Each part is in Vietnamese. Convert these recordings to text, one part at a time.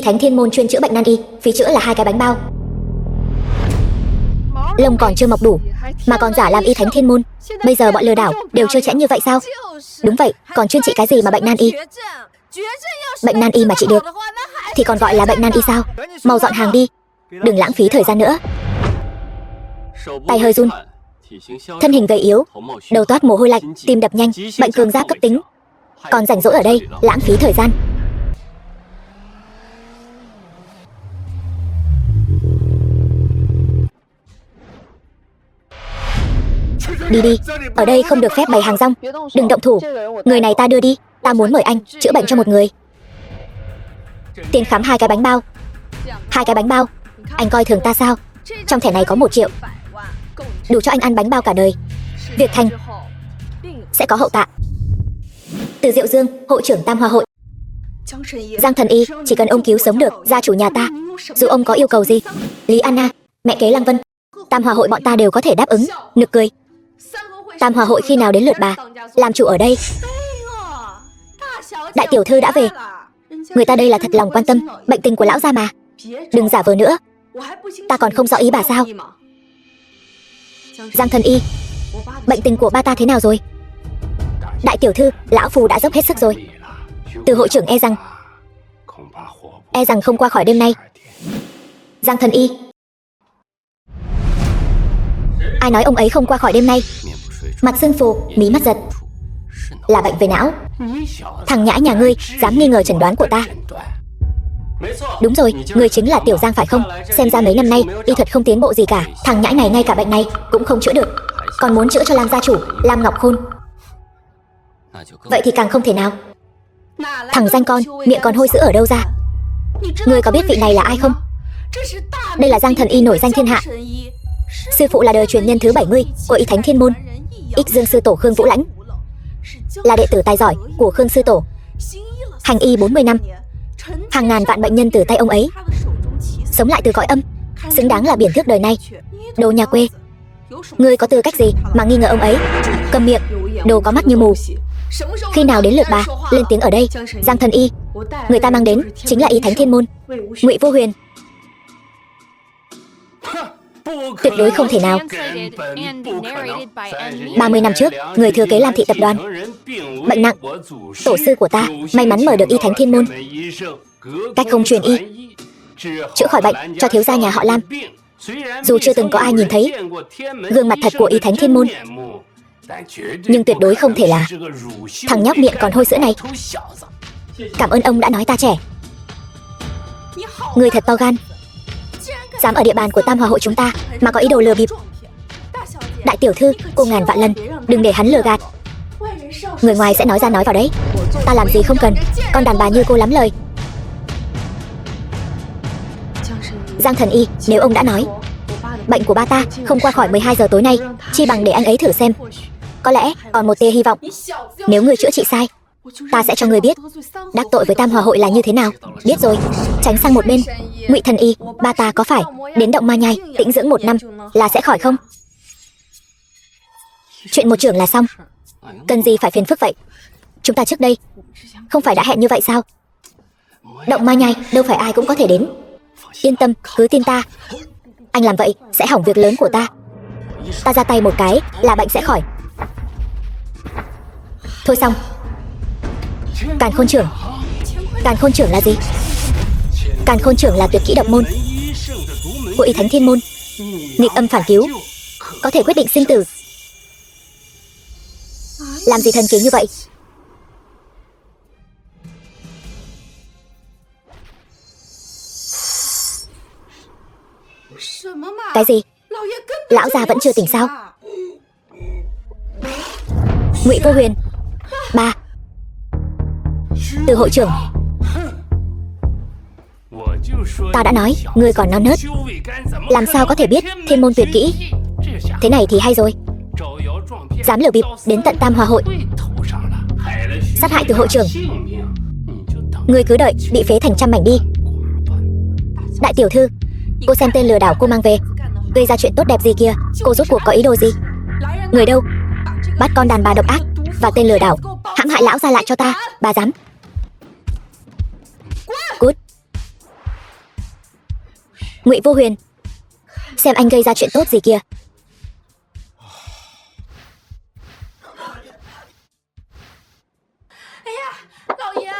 Thánh Thiên Môn chuyên chữa bệnh nan y, phí chữa là 2 cái bánh bao. Lông còn chưa mọc đủ mà còn giả làm y Thánh Thiên Môn. Bây giờ bọn lừa đảo đều trơ trẽn như vậy sao? Đúng vậy, còn chuyên trị cái gì mà bệnh nan y? Bệnh nan y mà trị được thì còn gọi là bệnh nan y sao? Mau dọn hàng đi, đừng lãng phí thời gian nữa. Tay hơi run, thân hình gầy yếu, đầu toát mồ hôi lạnh, tim đập nhanh, bệnh cường giáp cấp tính. Còn rảnh rỗi ở đây lãng phí thời gian. Đi đi, ở đây không được phép bày hàng rong. Đừng động thủ, người này ta đưa đi. Ta muốn mời anh chữa bệnh cho một người. Tiền khám 2 cái bánh bao. 2 cái bánh bao, anh coi thường ta sao? Trong thẻ này có 1 triệu, đủ cho anh ăn bánh bao cả đời. Việc thành sẽ có hậu tạ. Từ Diệu Dương, hội trưởng Tam Hoa hội. Giang thần y, chỉ cần ông cứu sống được gia chủ nhà ta, dù ông có yêu cầu gì. Lý Anna, mẹ kế Lăng Vân, Tam Hoa hội bọn ta đều có thể đáp ứng. Nực cười. Tam Hoa hội khi nào đến lượt bà làm chủ ở đây? Đại tiểu thư đã về. Người ta đây là thật lòng quan tâm bệnh tình của lão gia mà. Đừng giả vờ nữa, ta còn không rõ ý bà sao? Giang thần y, bệnh tình của ba ta thế nào rồi? Đại tiểu thư, lão phu đã dốc hết sức rồi. Từ hội trưởng e rằng không qua khỏi đêm nay. Giang thần y, ai nói ông ấy không qua khỏi đêm nay? Mặt sưng phù, mí mắt giật, là bệnh về não. Thằng nhãi nhà ngươi dám nghi ngờ chẩn đoán của ta. Đúng rồi, ngươi chính là Tiểu Giang phải không? Xem ra mấy năm nay y thuật không tiến bộ gì cả. Thằng nhãi này ngay cả bệnh này cũng không chữa được, còn muốn chữa cho Lam gia chủ Lam Ngọc Khôn. Vậy thì càng không thể nào. Thằng danh con, miệng còn hôi sữa ở đâu ra? Ngươi có biết vị này là ai không? Đây là Giang thần y nổi danh thiên hạ. Sư phụ là đời truyền nhân thứ 70 của y Thánh Thiên Môn, Ích Dương sư tổ Khương Vũ Lãnh, là đệ tử tài giỏi của Khương sư tổ. Hành y 40 năm, hàng ngàn vạn bệnh nhân từ tay ông ấy sống lại từ cõi âm, xứng đáng là biển thước đời nay. Đồ nhà quê, ngươi có tư cách gì mà nghi ngờ ông ấy? Cầm miệng, đồ có mắt như mù. Khi nào đến lượt bà lên tiếng ở đây? Giang thần y, người ta mang đến chính là y Thánh Thiên Môn, Ngụy Vô Huyền. Tuyệt đối không thể nào. 30 năm trước, người thừa kế Lam thị tập đoàn bệnh nặng, tổ sư của ta may mắn mở được y Thánh Thiên Môn, cách không truyền y, chữa khỏi bệnh cho thiếu gia nhà họ Lam. Dù chưa từng có ai nhìn thấy gương mặt thật của y Thánh Thiên Môn, nhưng tuyệt đối không thể là thằng nhóc miệng còn hôi sữa này. Cảm ơn ông đã nói ta trẻ. Người thật to gan, dám ở địa bàn của Tam Hoa hội chúng ta mà có ý đồ lừa bịp. Đại tiểu thư, cô ngàn vạn lần đừng để hắn lừa gạt. Người ngoài sẽ nói ra nói vào đấy. Ta làm gì không cần, con đàn bà như cô lắm lời. Giang thần y, nếu ông đã nói bệnh của ba ta không qua khỏi 12 giờ tối nay, chi bằng để anh ấy thử xem. Có lẽ còn một tia hy vọng. Nếu người chữa trị sai, ta sẽ cho người biết đắc tội với Tam Hòa hội là như thế nào. Biết rồi, tránh sang một bên. Ngụy thần y, ba ta có phải đến động Ma Nhai tĩnh dưỡng 1 năm là sẽ khỏi không? Chuyện một trưởng là xong, cần gì phải phiền phức vậy? Chúng ta trước đây không phải đã hẹn như vậy sao? Động Ma Nhai đâu phải ai cũng có thể đến. Yên tâm, cứ tin ta. Anh làm vậy sẽ hỏng việc lớn của ta. Ta ra tay một cái là bệnh sẽ khỏi. Thôi xong. Càn Khôn trưởng. Càn Khôn trưởng là gì? Càn Khôn trưởng là tuyệt kỹ độc môn của y Thánh Thiên Môn, nghịch âm phản cứu, có thể quyết định sinh tử. Làm gì thần kỳ như vậy? Cái gì? Lão già vẫn chưa tỉnh sao? Ngụy Vô Huyền, ba. Từ hội trưởng, ta đã nói ngươi còn non nớt, làm sao có thể biết thiên môn tuyệt kỹ? Thế này thì hay rồi, dám lừa bịp đến tận Tam Hòa hội, sát hại Từ hội trưởng. Ngươi cứ đợi bị phế thành trăm mảnh đi. Đại tiểu thư, cô xem tên lừa đảo cô mang về gây ra chuyện tốt đẹp gì kia, cô rốt cuộc có ý đồ gì? Người đâu? Bắt con đàn bà độc ác và tên lừa đảo hãm hại lão gia lại cho ta. Bà dám? Cút. Ngụy Vô Huyền, xem anh gây ra chuyện tốt gì kìa.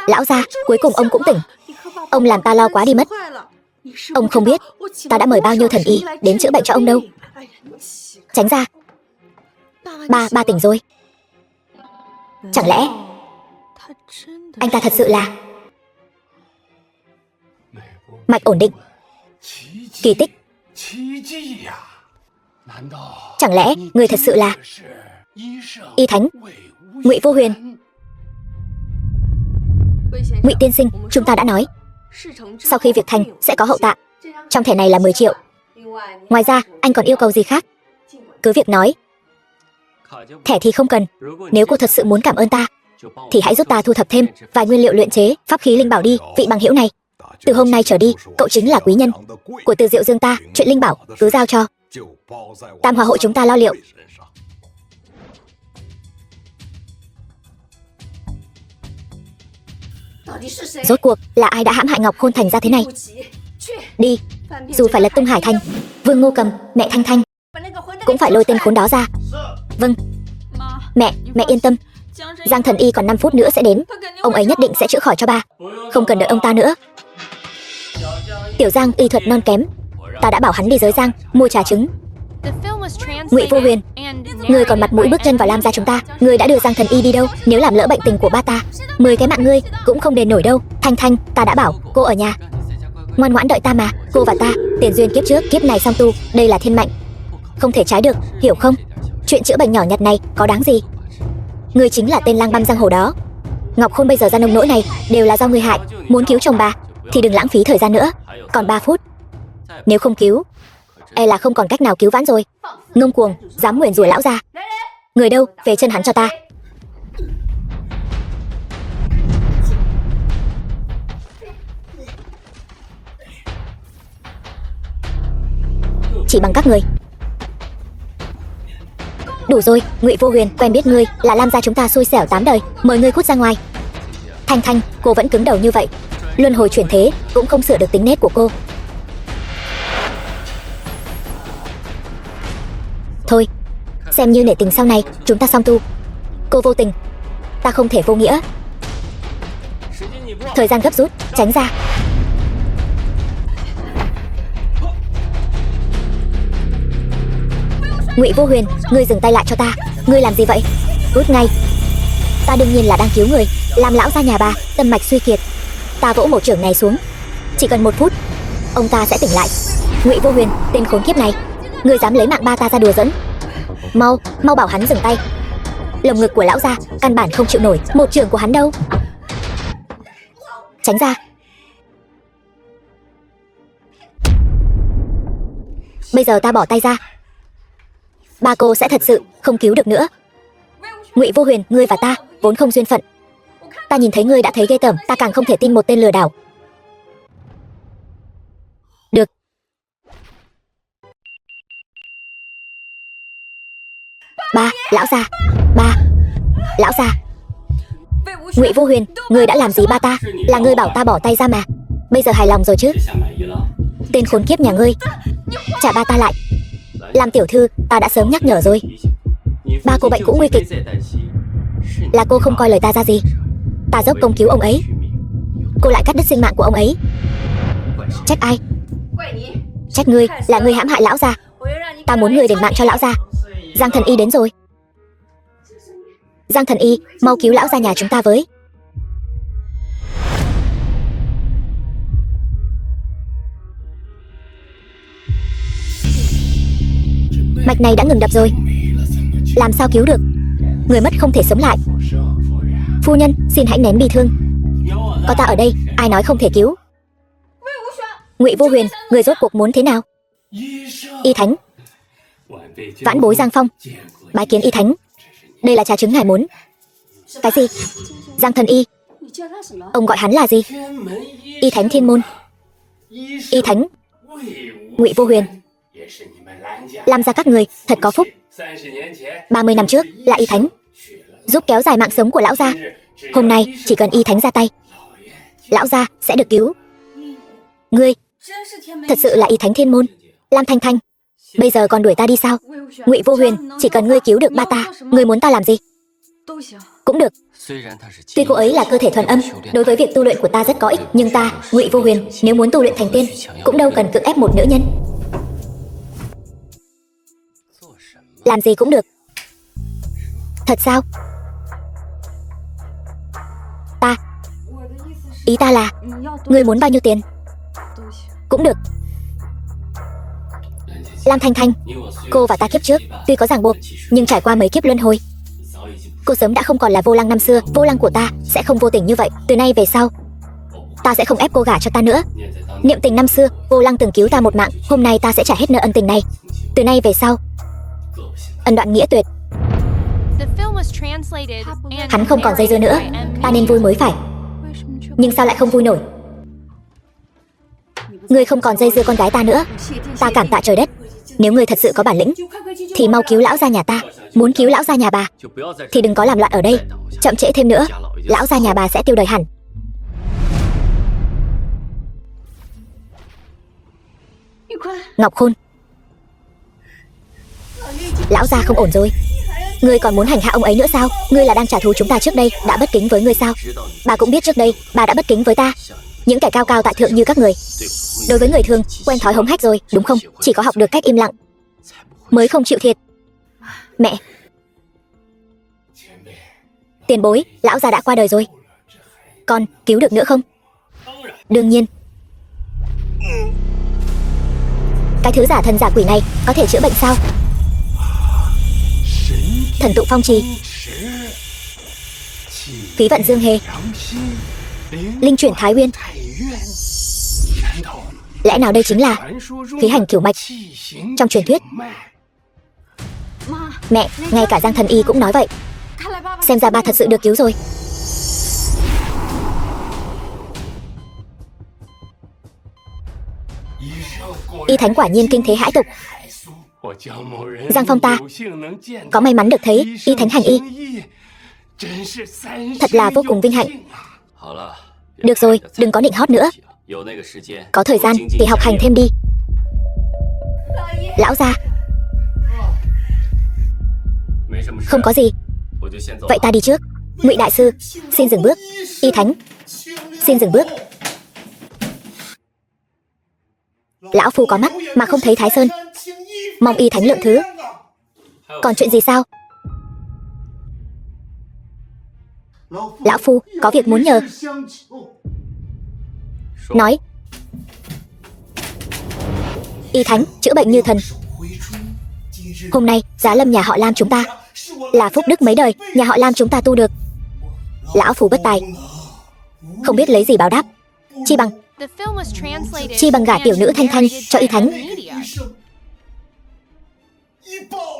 Lão gia, cuối cùng ông cũng tỉnh. Ông làm ta lo quá đi mất. Ông không biết ta đã mời bao nhiêu thần y đến chữa bệnh cho ông đâu. Tránh ra. Ba tỉnh rồi. Chẳng lẽ anh ta thật sự là mạch ổn định? Kỳ tích. Chẳng lẽ người thật sự là Y Thánh Ngụy Vô Huyền? Ngụy tiên sinh, chúng ta đã nói sau khi việc thành sẽ có hậu tạ. Trong thẻ này là 10 triệu. Ngoài ra anh còn yêu cầu gì khác cứ việc nói. Thẻ thì không cần. Nếu cô thật sự muốn cảm ơn ta thì hãy giúp ta thu thập thêm vài nguyên liệu luyện chế pháp khí linh bảo đi. Vị bằng hữu này, từ hôm nay trở đi cậu chính là quý nhân của Từ Diệu Dương ta. Chuyện linh bảo cứ giao cho Tam Hòa hội chúng ta lo liệu. Rốt cuộc là ai đã hãm hại Ngọc Khôn Thành ra thế này? Đi, dù phải lật tung Hải Thành, Vương Ngô Cầm, mẹ Thanh Thanh cũng phải lôi tên khốn đó ra. Vâng. Mẹ yên tâm. Giang thần y còn 5 phút nữa sẽ đến. Ông ấy nhất định sẽ chữa khỏi cho ba. Không cần đợi ông ta nữa. Tiểu Giang y thuật non kém, ta đã bảo hắn đi giới Giang mua trà trứng. Ngụy Vô Huyền, ngươi còn mặt mũi bước chân vào Lam gia chúng ta. Ngươi đã đưa Giang thần y đi đâu? Nếu làm lỡ bệnh tình của ba ta, 10 cái mạng ngươi cũng không đền nổi đâu. Thanh Thanh, ta đã bảo cô ở nhà ngoan ngoãn đợi ta mà. Cô và ta tiền duyên kiếp trước kiếp này song tu, đây là thiên mệnh, không thể trái được, hiểu không? Chuyện chữa bệnh nhỏ nhặt này có đáng gì? Ngươi chính là tên lang băm giang hồ đó. Ngọc Khôn bây giờ ra nông nỗi này đều là do ngươi hại. Muốn cứu chồng bà thì đừng lãng phí thời gian nữa. Còn 3 phút, nếu không cứu e là không còn cách nào cứu vãn rồi. Ngông cuồng, dám nguyền rủa lão gia. Người đâu, về chân hắn cho ta. Chỉ bằng các người. Đủ rồi, Ngụy Vô Huyền, quen biết ngươi là Lam gia chúng ta xui xẻo 8 đời, mời ngươi cút ra ngoài. Thanh Thanh, cô vẫn cứng đầu như vậy, luân hồi chuyển thế cũng không sửa được tính nết của cô. Thôi, xem như nể tình sau này chúng ta song tu. Cô vô tình, ta không thể vô nghĩa. Thời gian gấp rút, tránh ra. Ngụy Vô Huyền, ngươi dừng tay lại cho ta. Ngươi làm gì vậy? Cút ngay. Ta đương nhiên là đang cứu người, làm lão gia nhà bà tâm mạch suy kiệt. Ta vỗ một chưởng này xuống, chỉ cần 1 phút ông ta sẽ tỉnh lại. Ngụy Vô Huyền, tên khốn kiếp này, ngươi dám lấy mạng ba ta ra đùa giỡn? Mau bảo hắn dừng tay. Lồng ngực của lão gia căn bản không chịu nổi một chưởng của hắn đâu. Tránh ra. Bây giờ ta bỏ tay ra, ba cô sẽ thật sự không cứu được nữa. Ngụy Vô Huyền, ngươi và ta vốn không duyên phận. Ta nhìn thấy ngươi đã thấy ghê tởm, ta càng không thể tin một tên lừa đảo. Được. Ba, lão gia. Ba, lão gia. Ngụy Vô Huyền, ngươi đã làm gì ba ta? Là ngươi bảo ta bỏ tay ra mà. Bây giờ hài lòng rồi chứ? Tên khốn kiếp nhà ngươi, trả ba ta lại. Làm tiểu thư, ta đã sớm nhắc nhở rồi. Ba cô bệnh cũng nguy kịch, là cô không coi lời ta ra gì. Ta dốc công cứu ông ấy, cô lại cắt đứt sinh mạng của ông ấy. Trách ai? Trách ngươi, là ngươi hãm hại lão gia. Ta muốn ngươi đền mạng cho lão gia. Giang thần y đến rồi. Giang thần y, mau cứu lão gia nhà chúng ta với. Mạch này đã ngừng đập rồi, làm sao cứu được? Người mất không thể sống lại. Phu nhân, xin hãy nén bi thương. Có ta ở đây, ai nói không thể cứu? Ngụy Vô Huyền, người rốt cuộc muốn thế nào? Y Thánh, vãn bối Giang Phong bái kiến Y Thánh. Đây là trà trứng ngài muốn. Cái gì? Giang thần y, ông gọi hắn là gì? Y Thánh Thiên Môn. Y Thánh. Ngụy Vô Huyền, Lam gia các người thật có phúc. 30 năm trước là Y Thánh giúp kéo dài mạng sống của lão gia. Hôm nay chỉ cần Y Thánh ra tay, lão gia sẽ được cứu. Ngươi Thật sự là Y Thánh Thiên Môn. Lam Thanh Thanh, bây giờ còn đuổi ta đi sao? Ngụy Vô Huyền, chỉ cần ngươi cứu được ba ta, ngươi muốn ta làm gì? Cũng được. Tuy cô ấy là cơ thể thuần âm, đối với việc tu luyện của ta rất có ích, nhưng ta, Ngụy Vô Huyền, nếu muốn tu luyện thành tiên, cũng đâu cần cưỡng ép một nữ nhân. Làm gì cũng được. Thật sao? Ý ta là, ngươi muốn bao nhiêu tiền? Cũng được. Lam Thanh Thanh, cô và ta kiếp trước tuy có ràng buộc, nhưng trải qua mấy kiếp luân hồi, cô sớm đã không còn là Vô Lăng năm xưa. Vô Lăng của ta sẽ không vô tình như vậy. Từ nay về sau, ta sẽ không ép cô gả cho ta nữa. Niệm tình năm xưa, Vô Lăng từng cứu ta một mạng, hôm nay ta sẽ trả hết nợ ân tình này. Từ nay về sau, ân đoạn nghĩa tuyệt. Hắn không còn dây dưa nữa, ta nên vui mới phải. Nhưng sao lại không vui nổi? Ngươi không còn dây dưa con gái ta nữa, ta cảm tạ trời đất. Nếu ngươi thật sự có bản lĩnh, thì mau cứu lão gia nhà ta. Muốn cứu lão gia nhà bà, thì đừng có làm loạn ở đây. Chậm trễ thêm nữa, lão gia nhà bà sẽ tiêu đời hẳn. Ngọc Khôn, lão gia không ổn rồi. Ngươi còn muốn hành hạ ông ấy nữa sao? Ngươi là đang trả thù chúng ta trước đây đã bất kính với ngươi sao? Bà cũng biết trước đây bà đã bất kính với ta. Những kẻ cao cao tại thượng như các người, đối với người thường quen thói hống hách rồi, đúng không? Chỉ có học được cách im lặng mới không chịu thiệt. Mẹ, tiền bối, lão già đã qua đời rồi, con cứu được nữa không? Đương nhiên. Cái thứ giả thần giả quỷ này có thể chữa bệnh sao? Thần tụ phong trì, khí vận dương hề, linh chuyển thái uyên. Lẽ nào đây chính là khí hành cửu mạch trong truyền thuyết? Mẹ, ngay cả Giang Thần Y cũng nói vậy. Xem ra ba thật sự được cứu rồi. Y Thánh quả nhiên kinh thế hãi tục. Giang Phong ta có may mắn được thấy Y Thánh hành y, thật là vô cùng vinh hạnh. Được rồi, đừng có nịnh hót nữa. Có thời gian thì học hành thêm đi. Lão gia. Không có gì. Vậy ta đi trước. Ngụy đại sư, xin dừng bước. Y Thánh, xin dừng bước. Lão phu có mắt mà không thấy Thái Sơn, mong Y Thánh lượng thứ. Còn chuyện gì sao? Lão phu có việc muốn nhờ. Nói. Y Thánh chữa bệnh như thần. Hôm nay Giá Lâm nhà họ Lam chúng ta là phúc đức mấy đời nhà họ Lam chúng ta tu được. Lão phu bất tài, không biết lấy gì báo đáp. Chi bằng gả tiểu nữ Thanh Thanh cho Y Thánh,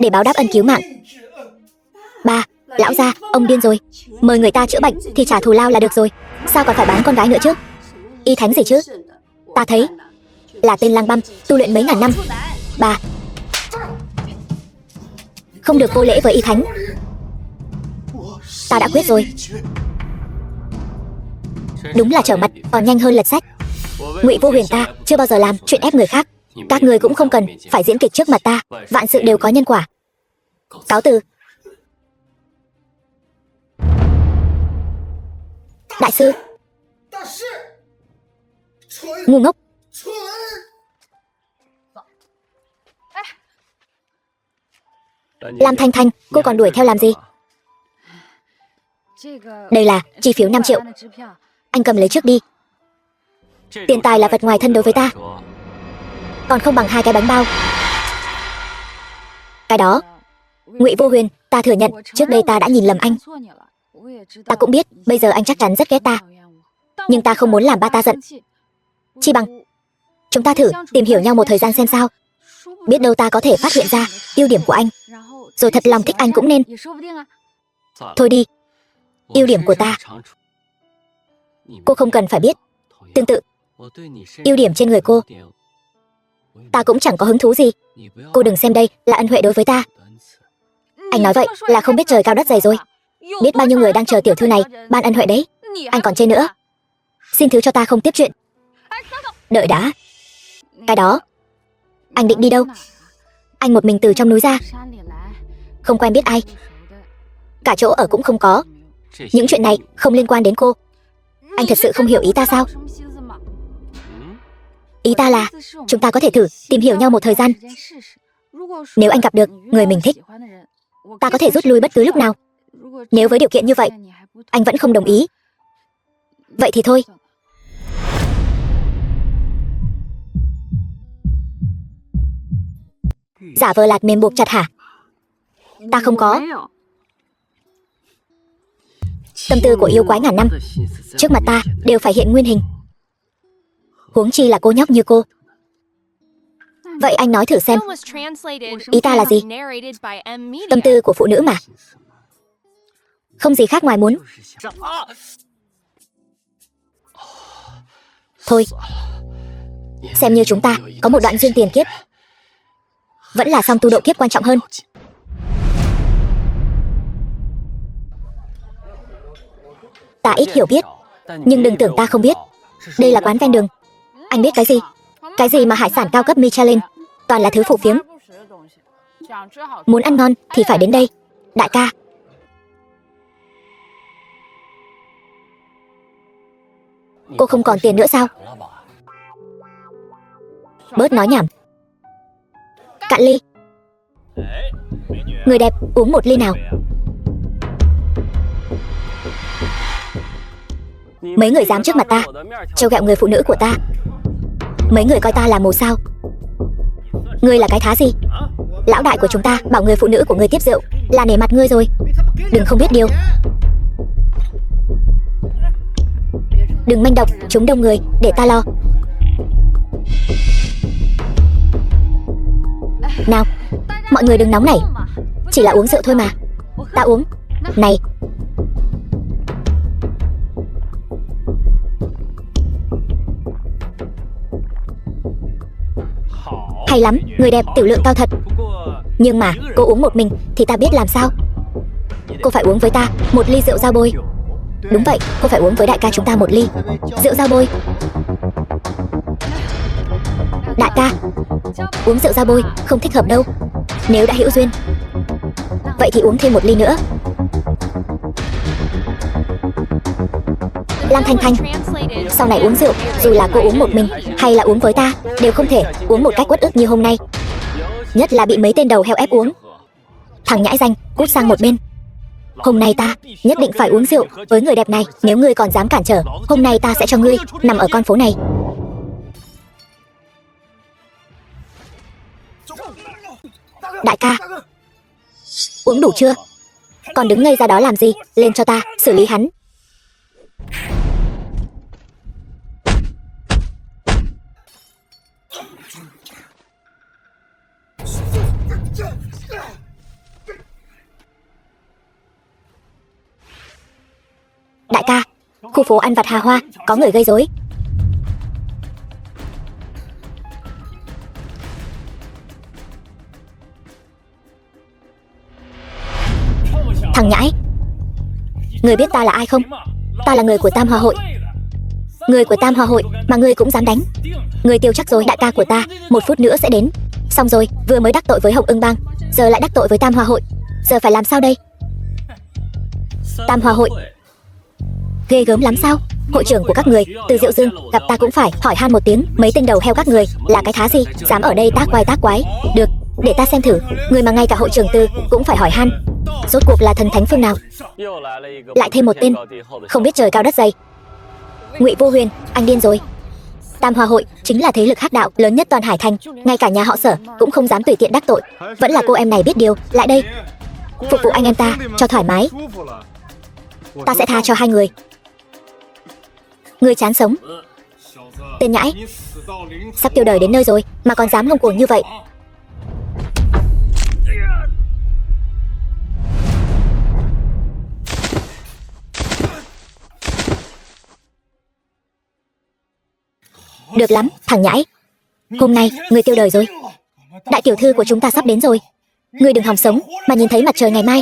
để báo đáp ân cứu mạng. Ba, lão gia, ông điên rồi. Mời người ta chữa bệnh thì trả thù lao là được rồi, sao còn phải bán con gái nữa chứ? Y Thánh gì chứ? Ta thấy là tên lang băm, tu luyện mấy ngàn năm. Ba, không được vô lễ với Y Thánh. Ta đã quyết rồi. Đúng là trở mặt còn nhanh hơn lật sách. Ngụy Vô Huyền ta chưa bao giờ làm chuyện ép người khác. Các người cũng không cần phải diễn kịch trước mặt ta. Vạn sự đều có nhân quả. Cáo từ. Đại sư. Ngu ngốc. Lam Thanh Thanh, cô còn đuổi theo làm gì? Đây là chi phiếu 5 triệu. Anh cầm lấy trước đi. Tiền tài là vật ngoài thân đối với ta, còn không bằng 2 cái bánh bao. Cái đó, Ngụy Vô Huyền, ta thừa nhận trước đây ta đã nhìn lầm anh. Ta cũng biết bây giờ anh chắc chắn rất ghét ta, nhưng ta không muốn làm ba ta giận. Chi bằng chúng ta thử tìm hiểu nhau một thời gian xem sao. Biết đâu ta có thể phát hiện ra ưu điểm của anh, rồi thật lòng thích anh cũng nên. Thôi đi, ưu điểm của ta cô không cần phải biết. Tương tự, ưu điểm trên người cô ta cũng chẳng có hứng thú gì. Cô đừng xem đây là ân huệ đối với ta. Anh nói vậy là không biết trời cao đất dày rồi. Biết bao nhiêu người đang chờ tiểu thư này ban ân huệ đấy. Anh còn chê nữa. Xin thứ cho ta không tiếp chuyện. Đợi đã. Cái đó, anh định đi đâu? Anh một mình từ trong núi ra, không quen biết ai, cả chỗ ở cũng không có. Những chuyện này không liên quan đến cô. Anh thật sự không hiểu ý ta sao? Ý ta là chúng ta có thể thử tìm hiểu nhau một thời gian. Nếu anh gặp được người mình thích, ta có thể rút lui bất cứ lúc nào. Nếu với điều kiện như vậy anh vẫn không đồng ý, vậy thì thôi. Giả vờ lạt mềm buộc chặt hả? Ta không có. Tâm tư của yêu quái ngàn năm trước mặt ta đều phải hiện nguyên hình, huống chi là cô nhóc như cô. Vậy anh nói thử xem, ý ta là gì? Tâm tư của phụ nữ mà, không gì khác ngoài muốn. Thôi, xem như chúng ta có một đoạn duyên tiền kiếp, vẫn là song tu độ kiếp quan trọng hơn. Ta ít hiểu biết, nhưng đừng tưởng ta không biết. Đây là quán ven đường. Anh biết cái gì? Cái gì mà hải sản cao cấp Michelin, toàn là thứ phù phiếm. Muốn ăn ngon thì phải đến đây. Đại ca, cô không còn tiền nữa sao? Bớt nói nhảm. Cạn ly. Người đẹp, uống một ly nào. Mấy người dám trước mặt ta trêu ghẹo người phụ nữ của ta? Mấy người coi ta là mù sao? Ngươi là cái thá gì? Lão đại của chúng ta bảo người phụ nữ của ngươi tiếp rượu là nể mặt ngươi rồi. Đừng không biết điều. Đừng manh động, chúng đông người, để ta lo. Nào, mọi người đừng nóng nảy, chỉ là uống rượu thôi mà. Ta uống. Này, hay lắm, người đẹp tiểu lượng cao thật. Nhưng mà cô uống một mình thì ta biết làm sao? Cô phải uống với ta một ly rượu dao bôi. Đúng vậy, cô phải uống với đại ca chúng ta một ly rượu dao bôi. Đại ca, uống rượu dao bôi không thích hợp đâu. Nếu đã hữu duyên, vậy thì uống thêm một ly nữa. Lam Thanh Thanh, sau này uống rượu, dù là cô uống một mình hay là uống với ta, đều không thể uống một cách uất ức như hôm nay. Nhất là bị mấy tên đầu heo ép uống. Thằng nhãi danh, cút sang một bên. Hôm nay ta nhất định phải uống rượu với người đẹp này. Nếu ngươi còn dám cản trở, hôm nay ta sẽ cho ngươi nằm ở con phố này. Đại ca, uống đủ chưa? Còn đứng ngây ra đó làm gì? Lên cho ta, xử lý hắn. Đại ca, khu phố ăn vặt Hà Hoa có người gây rối. Thằng nhãi, người biết ta là ai không? Ta là người của Tam Hòa Hội. Người của Tam Hòa Hội mà ngươi cũng dám đánh. Ngươi tiêu chắc rồi, đại ca của ta một phút nữa sẽ đến. Xong rồi, vừa mới đắc tội với Hồng Ưng Bang, giờ lại đắc tội với Tam Hòa Hội. Giờ phải làm sao đây? Tam Hòa Hội ghê gớm lắm sao? Hội trưởng của các người Từ Diệu Dương gặp ta cũng phải hỏi han một tiếng. Mấy tên đầu heo các người là cái thá gì dám ở đây tác quái. Được, để ta xem thử. Người mà ngay cả hội trưởng Từ cũng phải hỏi han, rốt cuộc là thần thánh phương nào? Lại thêm một tên không biết trời cao đất dày. Ngụy Vô Huyền, anh điên rồi. Tam Hòa Hội chính là thế lực hắc đạo lớn nhất toàn Hải Thành, ngay cả nhà họ Sở cũng không dám tùy tiện đắc tội. Vẫn là cô em này biết điều. Lại đây, phục vụ anh em ta cho thoải mái. Ta sẽ tha cho hai người. Ngươi chán sống. Tên nhãi, sắp tiêu đời đến nơi rồi mà còn dám ngông cuồng như vậy. Được lắm, thằng nhãi. Hôm nay, ngươi tiêu đời rồi. Đại tiểu thư của chúng ta sắp đến rồi. Ngươi đừng hòng sống mà nhìn thấy mặt trời ngày mai.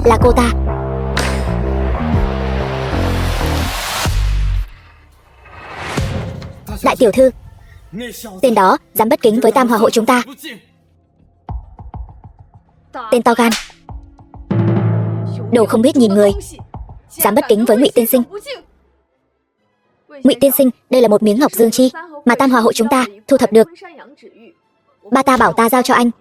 Là cô ta. Đại tiểu thư, tên đó dám bất kính với Tam Hòa hội chúng ta. Tên to gan, đồ không biết nhìn người, dám bất kính với Ngụy tiên sinh. Ngụy tiên sinh, đây là một miếng ngọc dương chi mà Tam Hòa hội chúng ta thu thập được. Ba ta bảo ta giao cho anh.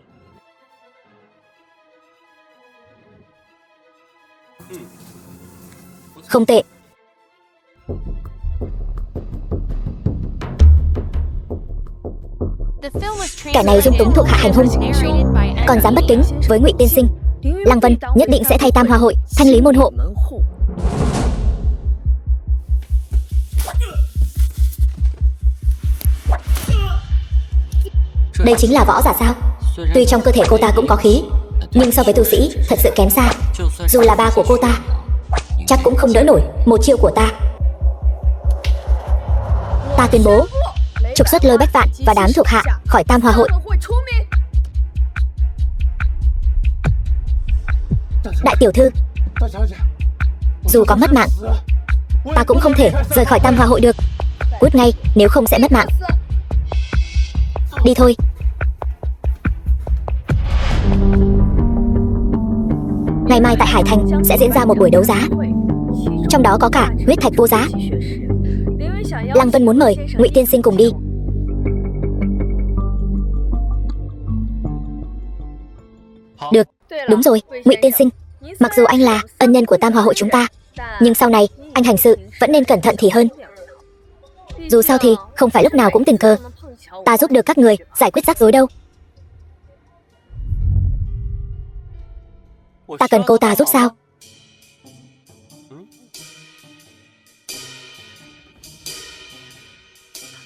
Không tệ. Kẻ này dung túng thuộc hạ hành hung, còn dám bất kính với Ngụy tiên sinh. Lăng Vân nhất định sẽ thay Tam Hòa hội thanh lý môn hộ. Đây chính là võ giả sao? Tuy trong cơ thể cô ta cũng có khí, nhưng so với tu sĩ thật sự kém xa. Dù là ba của cô ta, chắc cũng không đỡ nổi một chiêu của ta. Ta tuyên bố trục xuất Lôi Bách Vạn và đám thuộc hạ khỏi Tam Hòa hội. Đại tiểu thư, dù có mất mạng, ta cũng không thể rời khỏi Tam Hòa hội được. Cút ngay, nếu không sẽ mất mạng. Đi thôi. Ngày mai tại Hải Thành sẽ diễn ra một buổi đấu giá, trong đó có cả huyết thạch vô giá. Lăng Vân muốn mời Ngụy tiên sinh cùng đi. Được, đúng rồi, Ngụy tiên sinh, mặc dù anh là ân nhân của Tam Hòa hội chúng ta, nhưng sau này anh hành sự vẫn nên cẩn thận thì hơn. Dù sao thì không phải lúc nào cũng tình cờ ta giúp được các người giải quyết rắc rối đâu. Ta cần cô ta giúp sao?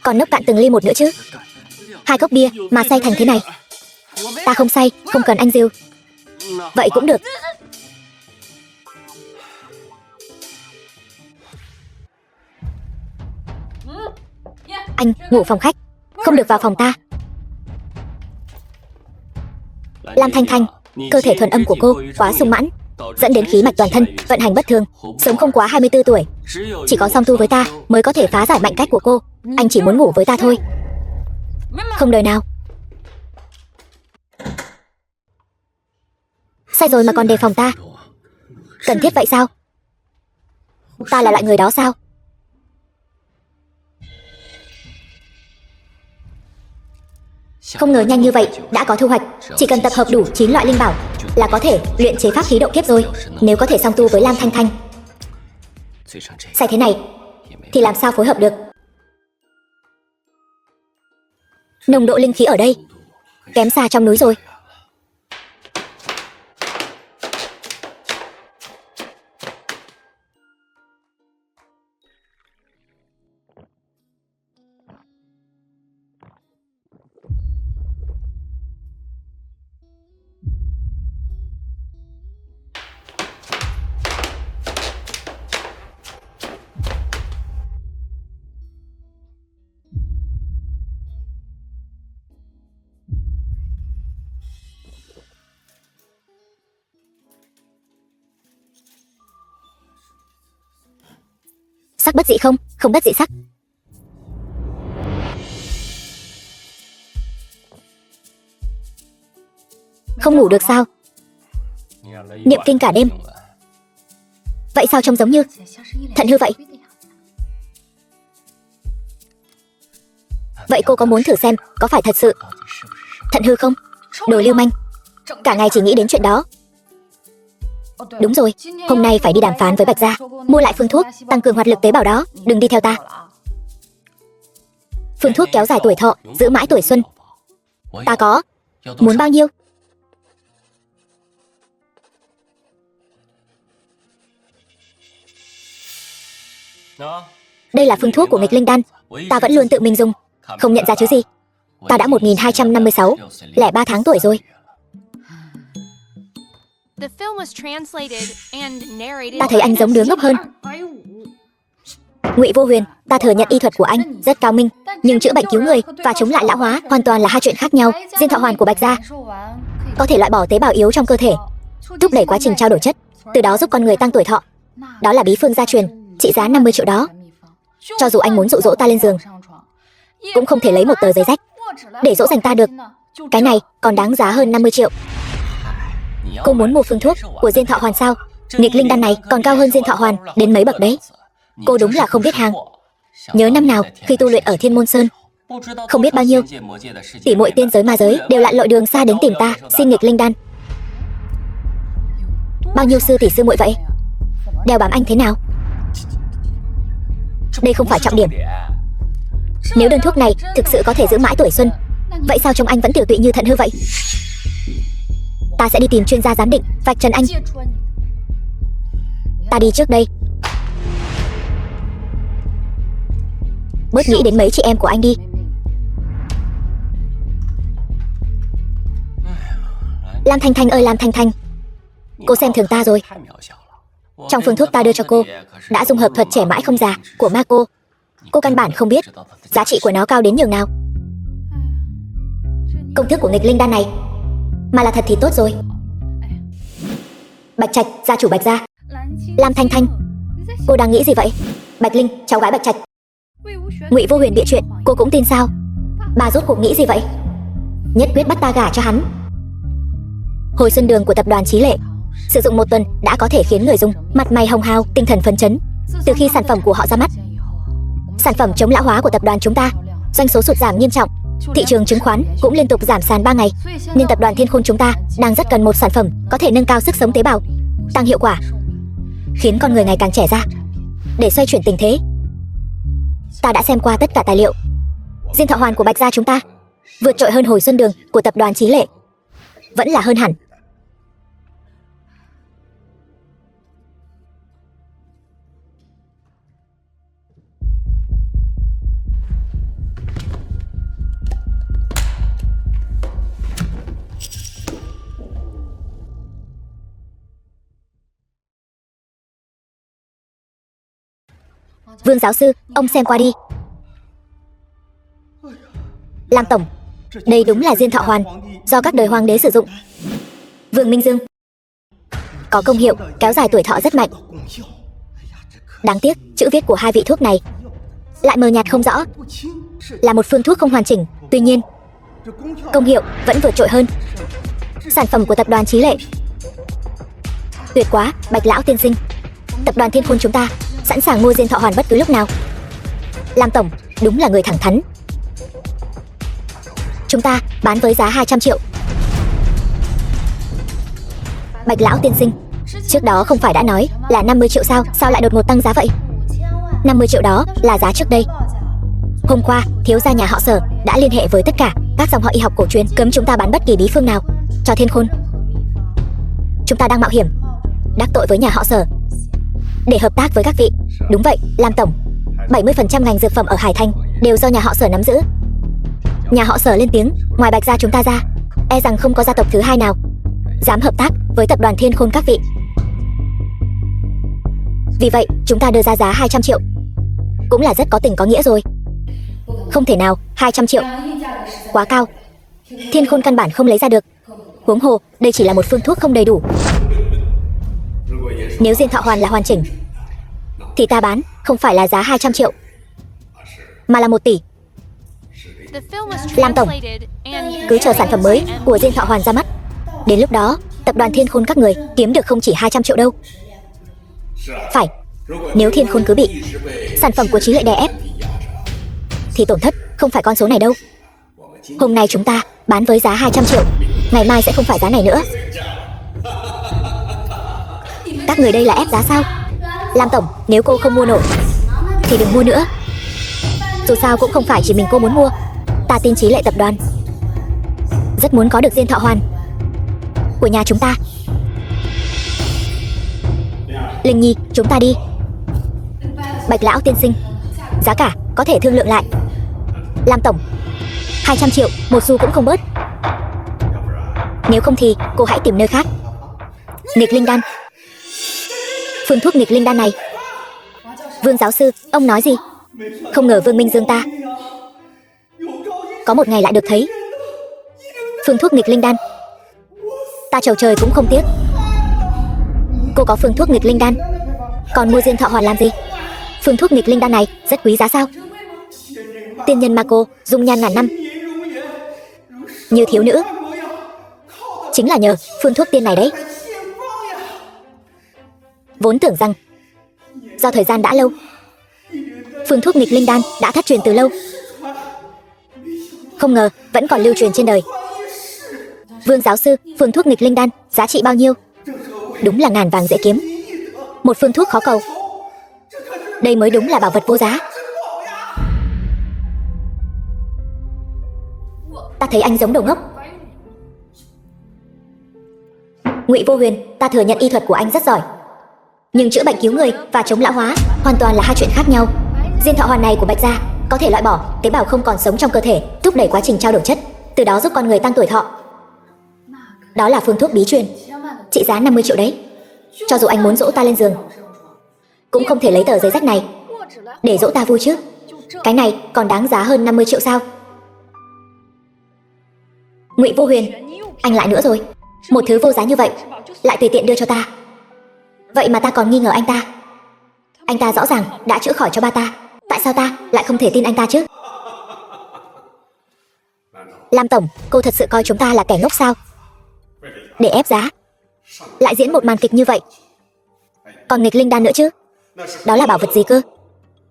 Còn nốc cạn từng ly một nữa chứ. 2 cốc bia mà say thành thế này. Ta không say, không cần anh dìu. Vậy cũng được. Anh ngủ phòng khách, không được vào phòng ta. Lam Thanh Thanh, cơ thể thuần âm của cô quá sung mãn, dẫn đến khí mạch toàn thân vận hành bất thường, sống không quá 24 tuổi. Chỉ có song tu với ta mới có thể phá giải mạnh cách của cô. Anh chỉ muốn ngủ với ta thôi, không đời nào. Sai rồi mà còn đề phòng ta, cần thiết vậy sao? Ta là loại người đó sao? Không ngờ nhanh như vậy đã có thu hoạch. Chỉ cần tập hợp đủ 9 loại linh bảo là có thể luyện chế pháp khí độ kiếp rồi. Nếu có thể song tu với Lam Thanh Thanh, sai thế này thì làm sao phối hợp được? Nồng độ linh khí ở đây kém xa trong núi rồi. Sắc bất dị không, không bất dị sắc. Không ngủ được sao? Niệm kinh cả đêm. Vậy sao trông giống như thận hư vậy? Vậy cô có muốn thử xem có phải thật sự thận hư không? Đồ lưu manh, cả ngày chỉ nghĩ đến chuyện đó. Đúng rồi, hôm nay phải đi đàm phán với Bạch Gia, mua lại phương thuốc tăng cường hoạt lực tế bào đó. Đừng đi theo ta. Phương thuốc kéo dài tuổi thọ, giữ mãi tuổi xuân. Ta có. Muốn bao nhiêu? Đây là phương thuốc của nghịch linh đan. Ta vẫn luôn tự mình dùng, không nhận ra chứ gì. Ta đã 1256, lẻ 3 tháng tuổi rồi. Ta thấy anh giống đứa ngốc hơn. Ngụy Vô Huyền, ta thừa nhận y thuật của anh rất cao minh, nhưng chữa bệnh cứu người và chống lại lão hóa hoàn toàn là hai chuyện khác nhau. Diên thọ hoàn của Bạch Gia có thể loại bỏ tế bào yếu trong cơ thể, thúc đẩy quá trình trao đổi chất, từ đó giúp con người tăng tuổi thọ. Đó là bí phương gia truyền, trị giá 50 triệu đó. Cho dù anh muốn dụ dỗ ta lên giường, cũng không thể lấy một tờ giấy rách để dỗ dành ta được. Cái này còn đáng giá hơn 50 triệu. Cô muốn mua phương thuốc của Diên Thọ Hoàn sao? Nghịch linh đan này còn cao hơn Diên Thọ Hoàn đến mấy bậc đấy. Cô đúng là không biết hàng. Nhớ năm nào khi tu luyện ở Thiên Môn Sơn, không biết bao nhiêu tỷ muội tiên giới ma giới đều lặn lội đường xa đến tìm ta xin nghịch linh đan. Bao nhiêu sư tỷ sư muội vậy? Đeo bám anh thế nào? Đây không phải trọng điểm. Nếu đơn thuốc này thực sự có thể giữ mãi tuổi xuân, vậy sao trông anh vẫn tiểu tụy như thận hư vậy? Ta sẽ đi tìm chuyên gia giám định, vạch trần anh. Ta đi trước đây. Bớt nghĩ đến mấy chị em của anh đi. Lam Thanh Thanh ơi Lam Thanh Thanh, cô xem thường ta rồi. Trong phương thuốc ta đưa cho cô đã dung hợp thuật trẻ mãi không già của ma cô. Cô căn bản không biết giá trị của nó cao đến nhường nào. Công thức của nghịch linh đan này mà là thật thì tốt rồi. Bạch Trạch, gia chủ Bạch gia. Lam Thanh Thanh, cô đang nghĩ gì vậy? Bạch Linh, cháu gái Bạch Trạch. Ngụy Vô Huyền bịa chuyện, cô cũng tin sao? Bà rốt cuộc nghĩ gì vậy? Nhất quyết bắt ta gả cho hắn. Hồi xuân đường của tập đoàn Chí Lệ sử dụng 1 tuần đã có thể khiến người dùng mặt mày hồng hào, tinh thần phấn chấn. Từ khi sản phẩm của họ ra mắt, sản phẩm chống lão hóa của tập đoàn chúng ta doanh số sụt giảm nghiêm trọng. Thị trường chứng khoán cũng liên tục giảm sàn 3 ngày. Nên tập đoàn Thiên Khôn chúng ta đang rất cần một sản phẩm có thể nâng cao sức sống tế bào, tăng hiệu quả, khiến con người ngày càng trẻ ra, để xoay chuyển tình thế. Ta đã xem qua tất cả tài liệu. Diên Thọ Hoàn của Bạch gia chúng ta vượt trội hơn hồi xuân đường của tập đoàn Chí Lệ. Vẫn là hơn hẳn. Vương giáo sư, ông xem qua đi. Lam tổng, đây đúng là Diên Thọ Hoàn do các đời hoàng đế sử dụng. Vương Minh Dương, có công hiệu kéo dài tuổi thọ rất mạnh. Đáng tiếc chữ viết của hai vị thuốc này lại mờ nhạt không rõ, là một phương thuốc không hoàn chỉnh. Tuy nhiên công hiệu vẫn vượt trội hơn sản phẩm của tập đoàn Chí Lệ. Tuyệt quá, Bạch lão tiên sinh. Tập đoàn Thiên Khôn chúng ta sẵn sàng mua Diên Thọ Hoàn bất cứ lúc nào. Lam tổng đúng là người thẳng thắn. Chúng ta bán với giá 200 triệu. Bạch lão tiên sinh, trước đó không phải đã nói là 50 triệu sao? Sao lại đột ngột tăng giá vậy? 50 triệu đó là giá trước đây. Hôm qua thiếu gia nhà họ Sở đã liên hệ với tất cả các dòng họ y học cổ truyền, cấm chúng ta bán bất kỳ bí phương nào cho Thiên Khôn. Chúng ta đang mạo hiểm đắc tội với nhà họ Sở để hợp tác với các vị. Đúng vậy, Lam tổng, 70% ngành dược phẩm ở Hải Thành đều do nhà họ Sở nắm giữ. Nhà họ Sở lên tiếng, ngoài Bạch gia chúng ta ra, e rằng không có gia tộc thứ hai nào dám hợp tác với tập đoàn Thiên Khôn các vị. Vì vậy, chúng ta đưa ra giá 200 triệu. Cũng là rất có tình có nghĩa rồi. Không thể nào, 200 triệu quá cao. Thiên Khôn căn bản không lấy ra được. Huống hồ, đây chỉ là một phương thuốc không đầy đủ. Nếu Diên Thọ Hoàn là hoàn chỉnh thì ta bán không phải là giá 200 triệu mà là 1 tỷ. Lam tổng, cứ chờ sản phẩm mới của Diên Thọ Hoàn ra mắt. Đến lúc đó, tập đoàn Thiên Khôn các người kiếm được không chỉ 200 triệu đâu. Phải, nếu Thiên Khôn cứ bị sản phẩm của Chí Lệ đè ép thì tổn thất không phải con số này đâu. Hôm nay chúng ta bán với giá 200 triệu, ngày mai sẽ không phải giá này nữa. Các người đây là ép giá sao? Lam tổng, nếu cô không mua nổi thì đừng mua nữa. Dù sao cũng không phải chỉ mình cô muốn mua. Ta tin Chí Lệ tập đoàn rất muốn có được Diên Thọ Hoàn của nhà chúng ta. Linh Nhi, chúng ta đi. Bạch lão tiên sinh, giá cả có thể thương lượng lại. Lam tổng, 200 triệu, một xu cũng không bớt. Nếu không thì cô hãy tìm nơi khác. Nghịch linh đan. Phương thuốc nghịch linh đan này. Vương giáo sư, ông nói gì? Không ngờ Vương Minh Dương ta có một ngày lại được thấy phương thuốc nghịch linh đan. Ta chầu trời cũng không tiếc. Cô có phương thuốc nghịch linh đan, còn mua diên thọ hoàn làm gì? Phương thuốc nghịch linh đan này rất quý giá sao? Tiên nhân Marco, dung nhan ngàn năm, như thiếu nữ, chính là nhờ phương thuốc tiên này đấy. Vốn tưởng rằng do thời gian đã lâu, phương thuốc nghịch linh đan đã thất truyền từ lâu, không ngờ vẫn còn lưu truyền trên đời. Vương giáo sư, phương thuốc nghịch linh đan giá trị bao nhiêu? Đúng là ngàn vàng dễ kiếm, một phương thuốc khó cầu. Đây mới đúng là bảo vật vô giá. Ta thấy anh giống đồ ngốc. Ngụy Vô Huyền, ta thừa nhận y thuật của anh rất giỏi, nhưng chữa bệnh cứu người và chống lão hóa hoàn toàn là hai chuyện khác nhau. Diên thọ hoàn này của Bạch gia có thể loại bỏ tế bào không còn sống trong cơ thể, thúc đẩy quá trình trao đổi chất, từ đó giúp con người tăng tuổi thọ. Đó là phương thuốc bí truyền, trị giá 50 triệu đấy. Cho dù anh muốn dỗ ta lên giường, cũng không thể lấy tờ giấy rách này để dỗ ta vui chứ. Cái này còn đáng giá hơn 50 triệu sao? Ngụy Vô Huyền, anh lại nữa rồi. Một thứ vô giá như vậy lại tùy tiện đưa cho ta. Vậy mà ta còn nghi ngờ anh ta. Anh ta rõ ràng đã chữa khỏi cho ba ta, tại sao ta lại không thể tin anh ta chứ? Lam tổng, cô thật sự coi chúng ta là kẻ ngốc sao? Để ép giá lại diễn một màn kịch như vậy. Còn nghịch linh đan nữa chứ? Đó là bảo vật gì cơ?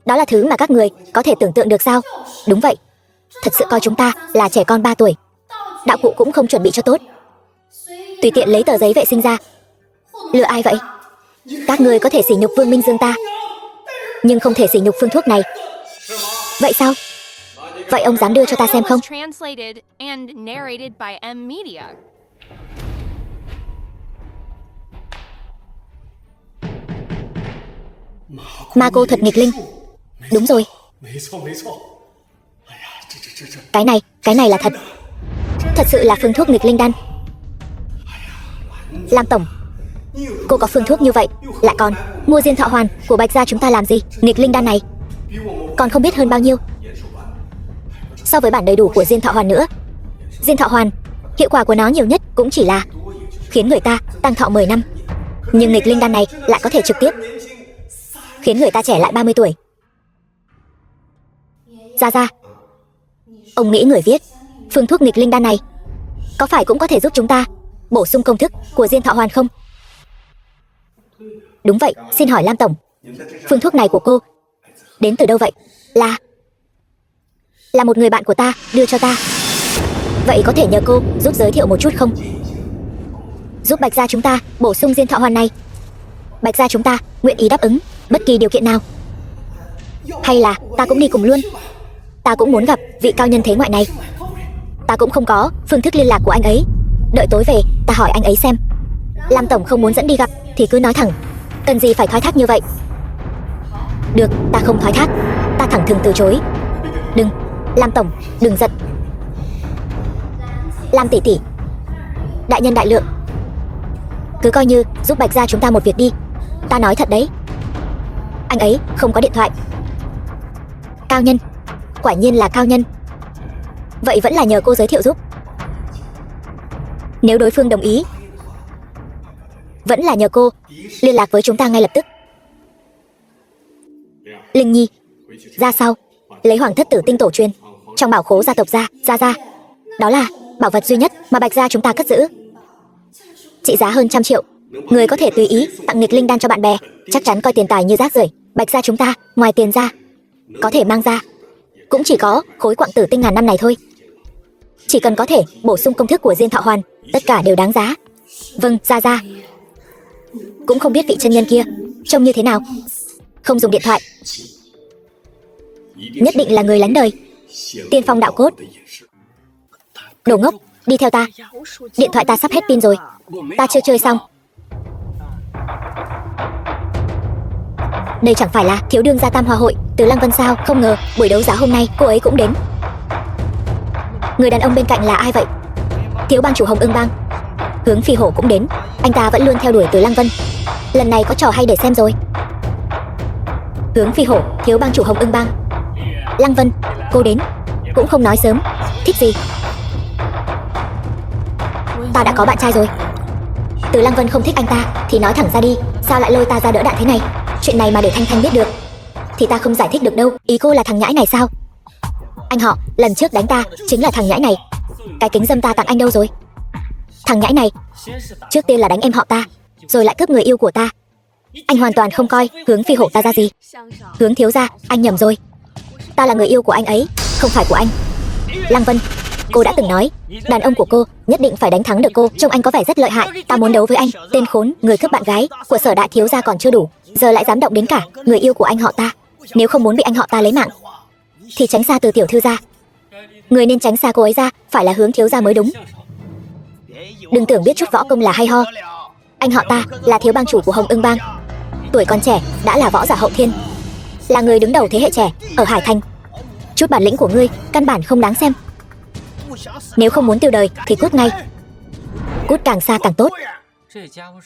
Đó là thứ mà các người có thể tưởng tượng được sao? Đúng vậy, thật sự coi chúng ta là trẻ con 3 tuổi. Đạo cụ cũng không chuẩn bị cho tốt, tùy tiện lấy tờ giấy vệ sinh ra. Lừa ai vậy? Các người có thể sỉ nhục Vương Minh Dương ta, nhưng không thể sỉ nhục phương thuốc này. Vậy sao? Vậy ông dám đưa cho ta xem không? Marco thật nghịch linh. Đúng rồi, cái này là thật. Thật sự là phương thuốc nghịch linh đan. Lam tổng, cô có phương thuốc như vậy lại còn mua diên thọ hoàn của Bạch gia chúng ta làm gì? Nghịch linh đan này còn không biết hơn bao nhiêu so với bản đầy đủ của diên thọ hoàn nữa. Diên thọ hoàn, hiệu quả của nó nhiều nhất cũng chỉ là khiến người ta tăng thọ 10 năm. Nhưng nghịch linh đan này lại có thể trực tiếp khiến người ta trẻ lại 30 tuổi. Gia, ông nghĩ người viết phương thuốc nghịch linh đan này có phải cũng có thể giúp chúng ta bổ sung công thức của diên thọ hoàn không? Đúng vậy, xin hỏi Lam tổng, phương thuốc này của cô đến từ đâu vậy? Là một người bạn của ta đưa cho ta. Vậy có thể nhờ cô giúp giới thiệu một chút không? Giúp Bạch gia chúng ta bổ sung diên thọ hoàn này. Bạch gia chúng ta nguyện ý đáp ứng bất kỳ điều kiện nào. Hay là ta cũng đi cùng luôn? Ta cũng muốn gặp vị cao nhân thế ngoại này. Ta cũng không có phương thức liên lạc của anh ấy. Đợi tối về ta hỏi anh ấy xem. Lam tổng không muốn dẫn đi gặp thì cứ nói thẳng, cần gì phải thoái thác như vậy? Được, ta không thoái thác, ta thẳng thừng từ chối. Đừng, Lam tổng, đừng giận. Lam tỷ tỷ, đại nhân đại lượng, cứ coi như giúp Bạch gia chúng ta một việc đi. Ta nói thật đấy, anh ấy không có điện thoại. Cao nhân, quả nhiên là cao nhân. Vậy vẫn là nhờ cô giới thiệu giúp. Nếu đối phương đồng ý, vẫn là nhờ cô liên lạc với chúng ta ngay lập tức. Linh Nhi, ra sau lấy Hoàng thất tử tinh tổ truyền trong bảo khố gia tộc ra. Đó là bảo vật duy nhất mà Bạch gia chúng ta cất giữ, trị giá hơn 100 triệu. Người có thể tùy ý tặng nghịch linh đan cho bạn bè, chắc chắn coi tiền tài như rác rưởi. Bạch gia chúng ta ngoài tiền ra có thể mang ra cũng chỉ có khối quặng tử tinh ngàn năm này thôi. Chỉ cần có thể bổ sung công thức của diên thọ hoàn, tất cả đều đáng giá. Vâng, ra. Cũng không biết vị chân nhân kia trông như thế nào. Không dùng điện thoại, nhất định là người lánh đời, tiên phong đạo cốt. Đồ ngốc, đi theo ta. Điện thoại ta sắp hết pin rồi, ta chưa chơi xong. Đây chẳng phải là thiếu đương gia Tam Hoa hội từ Lăng Vân sao? Không ngờ buổi đấu giá hôm nay cô ấy cũng đến. Người đàn ông bên cạnh là ai vậy? Thiếu bang chủ Hồng Ưng bang Hướng Phi Hổ cũng đến. Anh ta vẫn luôn theo đuổi Từ Lăng Vân, lần này có trò hay để xem rồi. Hướng Phi Hổ, thiếu bang chủ Hồng Ưng bang. Lăng Vân, cô đến cũng không nói sớm. Thích gì? Ta đã có bạn trai rồi. Từ Lăng Vân không thích anh ta thì nói thẳng ra đi. Sao lại lôi ta ra đỡ đạn thế này? Chuyện này mà để Thanh Thanh biết được thì ta không giải thích được đâu. Ý cô là thằng nhãi này sao? Anh họ, lần trước đánh ta chính là thằng nhãi này. Cái kính dâm ta tặng anh đâu rồi? Thằng nhãi này trước tiên là đánh em họ ta, rồi lại cướp người yêu của ta. Anh hoàn toàn không coi Hướng Phi Hổ ta ra gì. Hướng thiếu gia, anh nhầm rồi. Ta là người yêu của anh ấy, không phải của anh. Lăng Vân, cô đã từng nói đàn ông của cô nhất định phải đánh thắng được cô. Trông anh có vẻ rất lợi hại, ta muốn đấu với anh. Tên khốn, người cướp bạn gái của Sở đại thiếu gia còn chưa đủ, giờ lại dám động đến cả người yêu của anh họ ta. Nếu không muốn bị anh họ ta lấy mạng thì tránh xa từ tiểu thư ra. Người nên tránh xa cô ấy ra phải là Hướng thiếu gia mới đúng. Đừng tưởng biết chút võ công là hay ho. Anh họ ta là thiếu bang chủ của Hồng Ưng bang, tuổi còn trẻ đã là võ giả hậu thiên, là người đứng đầu thế hệ trẻ ở Hải Thành. Chút bản lĩnh của ngươi căn bản không đáng xem. Nếu không muốn tiêu đời thì cút ngay, cút càng xa càng tốt.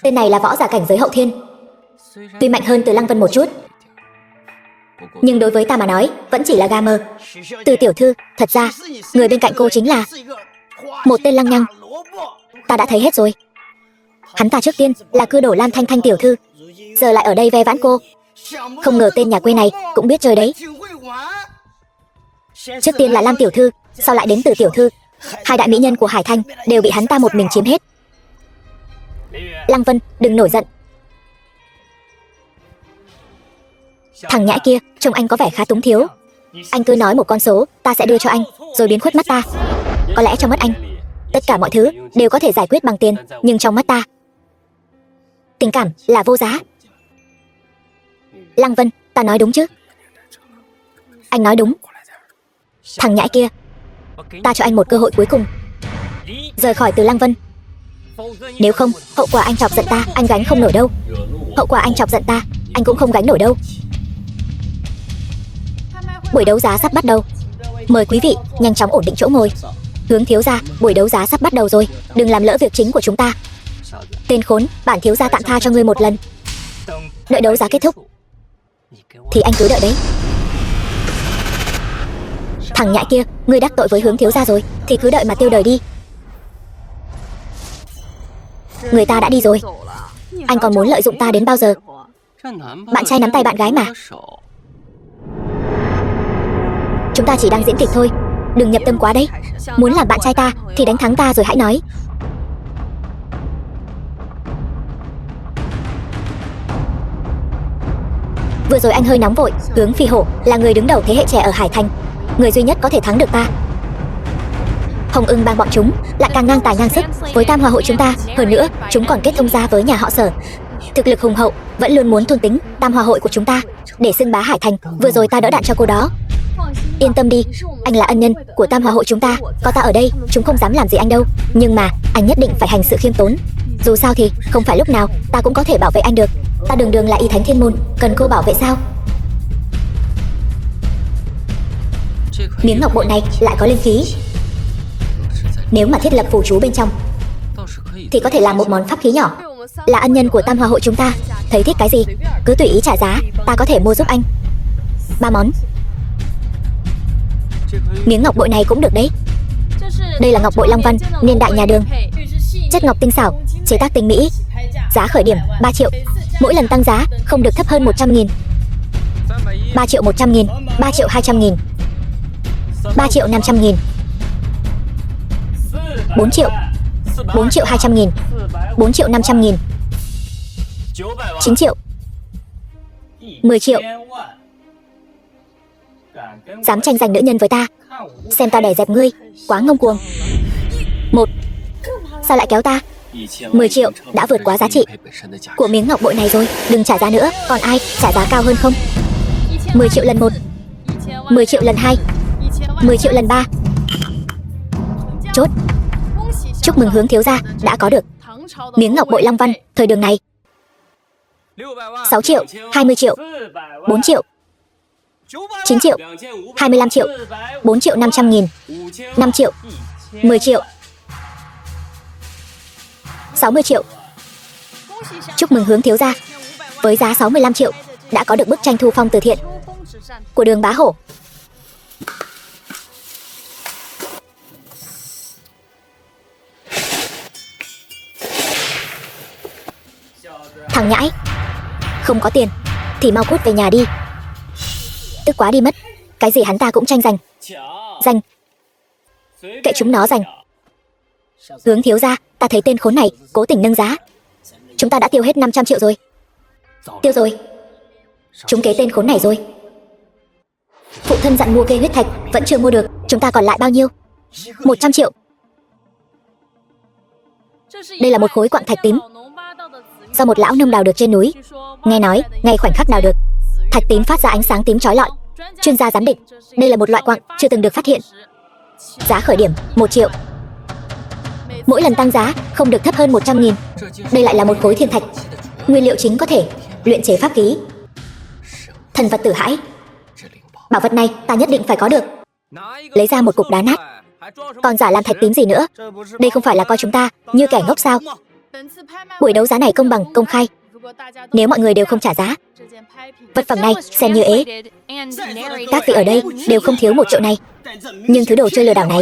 Tên này là võ giả cảnh giới hậu thiên, tuy mạnh hơn Từ Lăng Vân một chút, nhưng đối với ta mà nói vẫn chỉ là gà mờ. Từ tiểu thư, thật ra người bên cạnh cô chính là một tên lăng nhăng. Ta đã thấy hết rồi. Hắn ta trước tiên là cưa đổ Lam Thanh Thanh tiểu thư, giờ lại ở đây ve vãn cô. Không ngờ tên nhà quê này cũng biết chơi đấy. Trước tiên là Lam tiểu thư, sau lại đến Từ tiểu thư. Hai đại mỹ nhân của Hải Thanh đều bị hắn ta một mình chiếm hết. Lăng Vân, đừng nổi giận. Thằng nhãi kia trông anh có vẻ khá túng thiếu. Anh cứ nói một con số ta sẽ đưa cho anh, rồi biến khuất mắt ta. Có lẽ trong mắt anh tất cả mọi thứ đều có thể giải quyết bằng tiền, nhưng trong mắt ta tình cảm là vô giá. Lăng Vân, ta nói đúng chứ? Anh nói đúng. Thằng nhãi kia, ta cho anh một cơ hội cuối cùng, rời khỏi Từ Lăng Vân. Nếu không, hậu quả anh chọc giận ta anh gánh không nổi đâu. Hậu quả anh chọc giận ta anh cũng không gánh nổi đâu. Buổi đấu giá sắp bắt đầu, mời quý vị nhanh chóng ổn định chỗ ngồi. Hướng thiếu gia, buổi đấu giá sắp bắt đầu rồi, đừng làm lỡ việc chính của chúng ta. Tên khốn, bản thiếu gia tạm tha cho ngươi một lần. Đợi đấu giá kết thúc thì anh cứ đợi đấy. Thằng nhãi kia, ngươi đắc tội với Hướng thiếu gia rồi thì cứ đợi mà tiêu đời đi. Người ta đã đi rồi, anh còn muốn lợi dụng ta đến bao giờ? Bạn trai nắm tay bạn gái mà. Chúng ta chỉ đang diễn kịch thôi, đừng nhập tâm quá đấy. Muốn làm bạn trai ta thì đánh thắng ta rồi hãy nói. Vừa rồi anh hơi nóng vội. Hướng Phi Hổ là người đứng đầu thế hệ trẻ ở Hải Thành, người duy nhất có thể thắng được ta. Hồng Ưng bang bọn chúng lại càng ngang tài ngang sức với Tam Hòa hội chúng ta. Hơn nữa, chúng còn kết thông gia với nhà họ Sở, thực lực hùng hậu, vẫn luôn muốn thôn tính Tam Hòa hội của chúng ta để xưng bá Hải Thành. Vừa rồi ta đỡ đạn cho cô đó. Yên tâm đi, anh là ân nhân của Tam Hòa hội chúng ta, có ta ở đây chúng không dám làm gì anh đâu. Nhưng mà anh nhất định phải hành sự khiêm tốn. Dù sao thì không phải lúc nào ta cũng có thể bảo vệ anh được. Ta đường đường là y thánh thiên môn, cần cô bảo vệ sao? Miếng ngọc bội này lại có linh khí, nếu mà thiết lập phù chú bên trong thì có thể làm một món pháp khí nhỏ. Là ân nhân của Tam Hòa hội chúng ta, thấy thích cái gì cứ tùy ý trả giá, ta có thể mua giúp anh 3 món. Miếng ngọc bội này cũng được đấy. Đây là ngọc bội Long Văn, niên đại nhà Đường, chất ngọc tinh xảo, chế tác tinh mỹ, giá khởi điểm 3 triệu, mỗi lần tăng giá không được thấp hơn 100.000. 3 triệu 100.000, 3 triệu 200.000, 3 triệu 500.000, 4 triệu, 4 triệu 200.000, 4 triệu 500.000, 9 triệu, 10 triệu. Dám tranh giành nữ nhân với ta, xem ta đè dẹp ngươi, quá ngông cuồng. Một, sao lại kéo ta? 10 triệu đã vượt quá giá trị của miếng ngọc bội này rồi, đừng trả giá nữa. Còn ai trả giá cao hơn không? 10 triệu lần 1, 10 triệu lần 2, 10 triệu lần 3. Chốt. Chúc mừng Hướng thiếu gia đã có được miếng ngọc bội Long Văn thời đường này. 6 triệu, 20 triệu, 4 triệu, 9 triệu, 25 triệu, 4 triệu 500.000, 5 triệu, 10 triệu, 60 triệu. Chúc mừng Hướng thiếu gia, với giá 65 triệu đã có được bức tranh thu phong từ thiện của Đường Bá Hổ. Thằng nhãi, Không có tiền thì mau cút về nhà đi. Tức quá đi mất. Cái gì hắn ta cũng tranh giành. Giành. Kệ chúng nó giành. Hướng thiếu gia, ta thấy tên khốn này cố tình nâng giá. Chúng ta đã tiêu hết 500 triệu rồi. Tiêu rồi. Chúng kế tên khốn này rồi. Phụ thân dặn mua cây huyết thạch vẫn chưa mua được. Chúng ta còn lại bao nhiêu? 100 triệu. Đây là một khối quặng thạch tím do một lão nông đào được trên núi. Nghe nói ngay khoảnh khắc đào được, thạch tím phát ra ánh sáng tím chói lọi. Chuyên gia giám định đây là một loại quặng chưa từng được phát hiện. Giá khởi điểm 1 triệu. Mỗi lần tăng giá không được thấp hơn 100.000. Đây lại là một khối thiên thạch, nguyên liệu chính có thể luyện chế pháp khí. Thần vật tử hãi. Bảo vật này ta nhất định phải có được. Lấy ra một cục đá nát, còn giả làm thạch tím gì nữa? Đây không phải là coi chúng ta như kẻ ngốc sao? Buổi đấu giá này công bằng, công khai. Nếu mọi người đều không trả giá, vật phẩm này xem như ế. Các vị ở đây đều không thiếu 1 triệu này. Nhưng thứ đồ chơi lừa đảo này,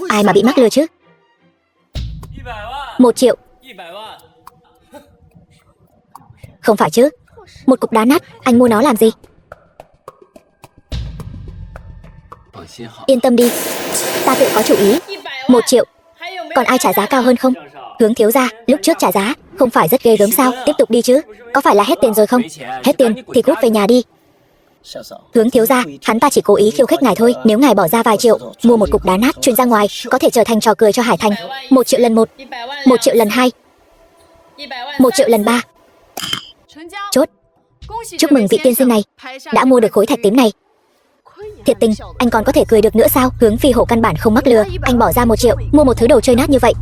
ai mà bị mắc lừa chứ? 1 triệu. Không phải chứ? Một cục đá nát, anh mua nó làm gì? Yên tâm đi, ta tự có chủ ý. 1 triệu. Còn ai trả giá cao hơn không? Hướng thiếu gia, lúc trước trả giá không phải rất ghê gớm sao? Tiếp tục đi chứ. Có phải là hết tiền rồi không? Hết tiền thì cút về nhà đi. Hướng thiếu gia, hắn ta chỉ cố ý khiêu khích ngài thôi. Nếu ngài bỏ ra vài triệu mua một cục đá nát truyền ra ngoài, có thể trở thành trò cười cho Hải Thành. 1 triệu lần 1, 1 triệu lần 2, 1 triệu lần 3. Chốt. Chúc mừng vị tiên sinh này đã mua được khối thạch tím này. Thiệt tình, anh còn có thể cười được nữa sao? Hướng phi hổ căn bản không mắc lừa. Anh bỏ ra 1 triệu mua một thứ đồ chơi nát như vậy,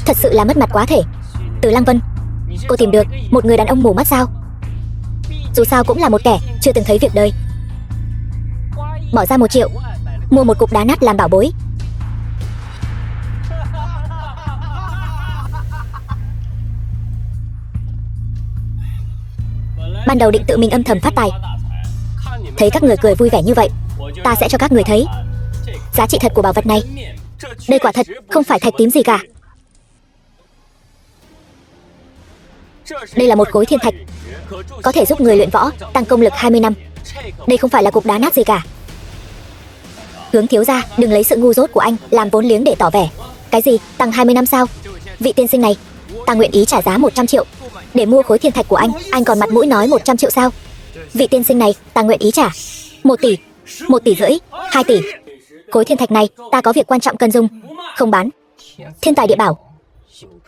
thật sự là mất mặt quá thể. Từ Lăng Vân, cô tìm được một người đàn ông mù mắt sao? Dù sao cũng là một kẻ chưa từng thấy việc đời. Bỏ ra 1 triệu mua một cục đá nát làm bảo bối. Ban đầu định tự mình âm thầm phát tài, thấy các người cười vui vẻ như vậy, ta sẽ cho các người thấy giá trị thật của bảo vật này. Đây quả thật không phải thạch tím gì cả. Đây là một khối thiên thạch, có thể giúp người luyện võ tăng công lực 20 năm. Đây không phải là cục đá nát gì cả. Hướng thiếu gia, đừng lấy sự ngu dốt của anh làm vốn liếng để tỏ vẻ. Cái gì, tăng 20 năm sao? Vị tiên sinh này, ta nguyện ý trả giá 100 triệu để mua khối thiên thạch của anh. Anh còn mặt mũi nói 100 triệu sao? Vị tiên sinh này, ta nguyện ý trả 1 tỷ, 1 tỷ rưỡi, 2 tỷ. Khối thiên thạch này ta có việc quan trọng cần dùng, không bán. Thiên tài địa bảo,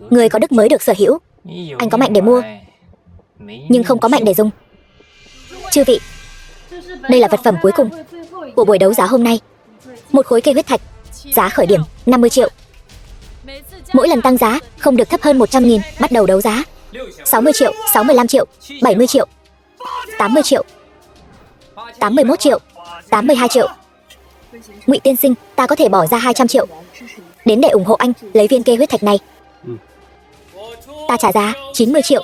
người có đức mới được sở hữu. Anh có mạnh để mua, nhưng không có mạnh để dùng. Chư vị, đây là vật phẩm cuối cùng của buổi đấu giá hôm nay. Một khối cây huyết thạch, giá khởi điểm 50 triệu. Mỗi lần tăng giá không được thấp hơn 100.000. Bắt đầu đấu giá 60 triệu, 65 triệu, 70 triệu, 80 triệu, 81 triệu, 82 triệu. Ngụy tiên sinh, ta có thể bỏ ra 200 triệu đến để ủng hộ anh lấy viên cây huyết thạch này. Ta trả giá 90 triệu.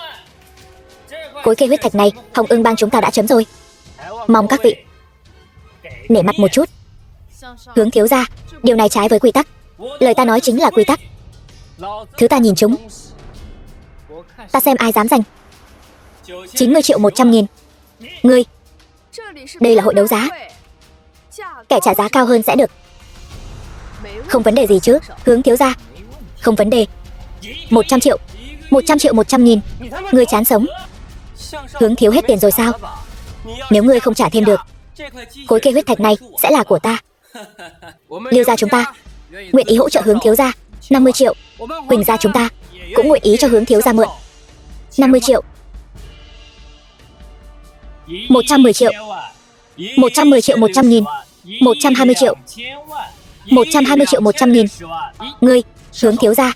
Khối cây huyết thạch này Hồng Ưng bang chúng ta đã chấm rồi. Mong các vị nể mặt một chút. Hướng thiếu gia, điều này trái với quy tắc. Lời ta nói chính là quy tắc. Thứ ta nhìn chúng, ta xem ai dám giành. 90 triệu 100.000. Ngươi, đây là hội đấu giá, kẻ trả giá cao hơn sẽ được. Không vấn đề gì chứ, Hướng thiếu gia? Không vấn đề. 100 triệu, 100 triệu 100.000. Ngươi chán sống. Hướng thiếu hết tiền rồi sao? Nếu ngươi không trả thêm được, khối cây huyết thạch này sẽ là của ta. Lưu gia chúng ta nguyện ý hỗ trợ Hướng thiếu gia 50 triệu. Quỳnh gia chúng ta cũng nguyện ý cho Hướng thiếu gia mượn 50 triệu. 110 triệu, 110 triệu 100.000, 120 triệu, 120 triệu 100.000. Ngươi, Hướng thiếu gia,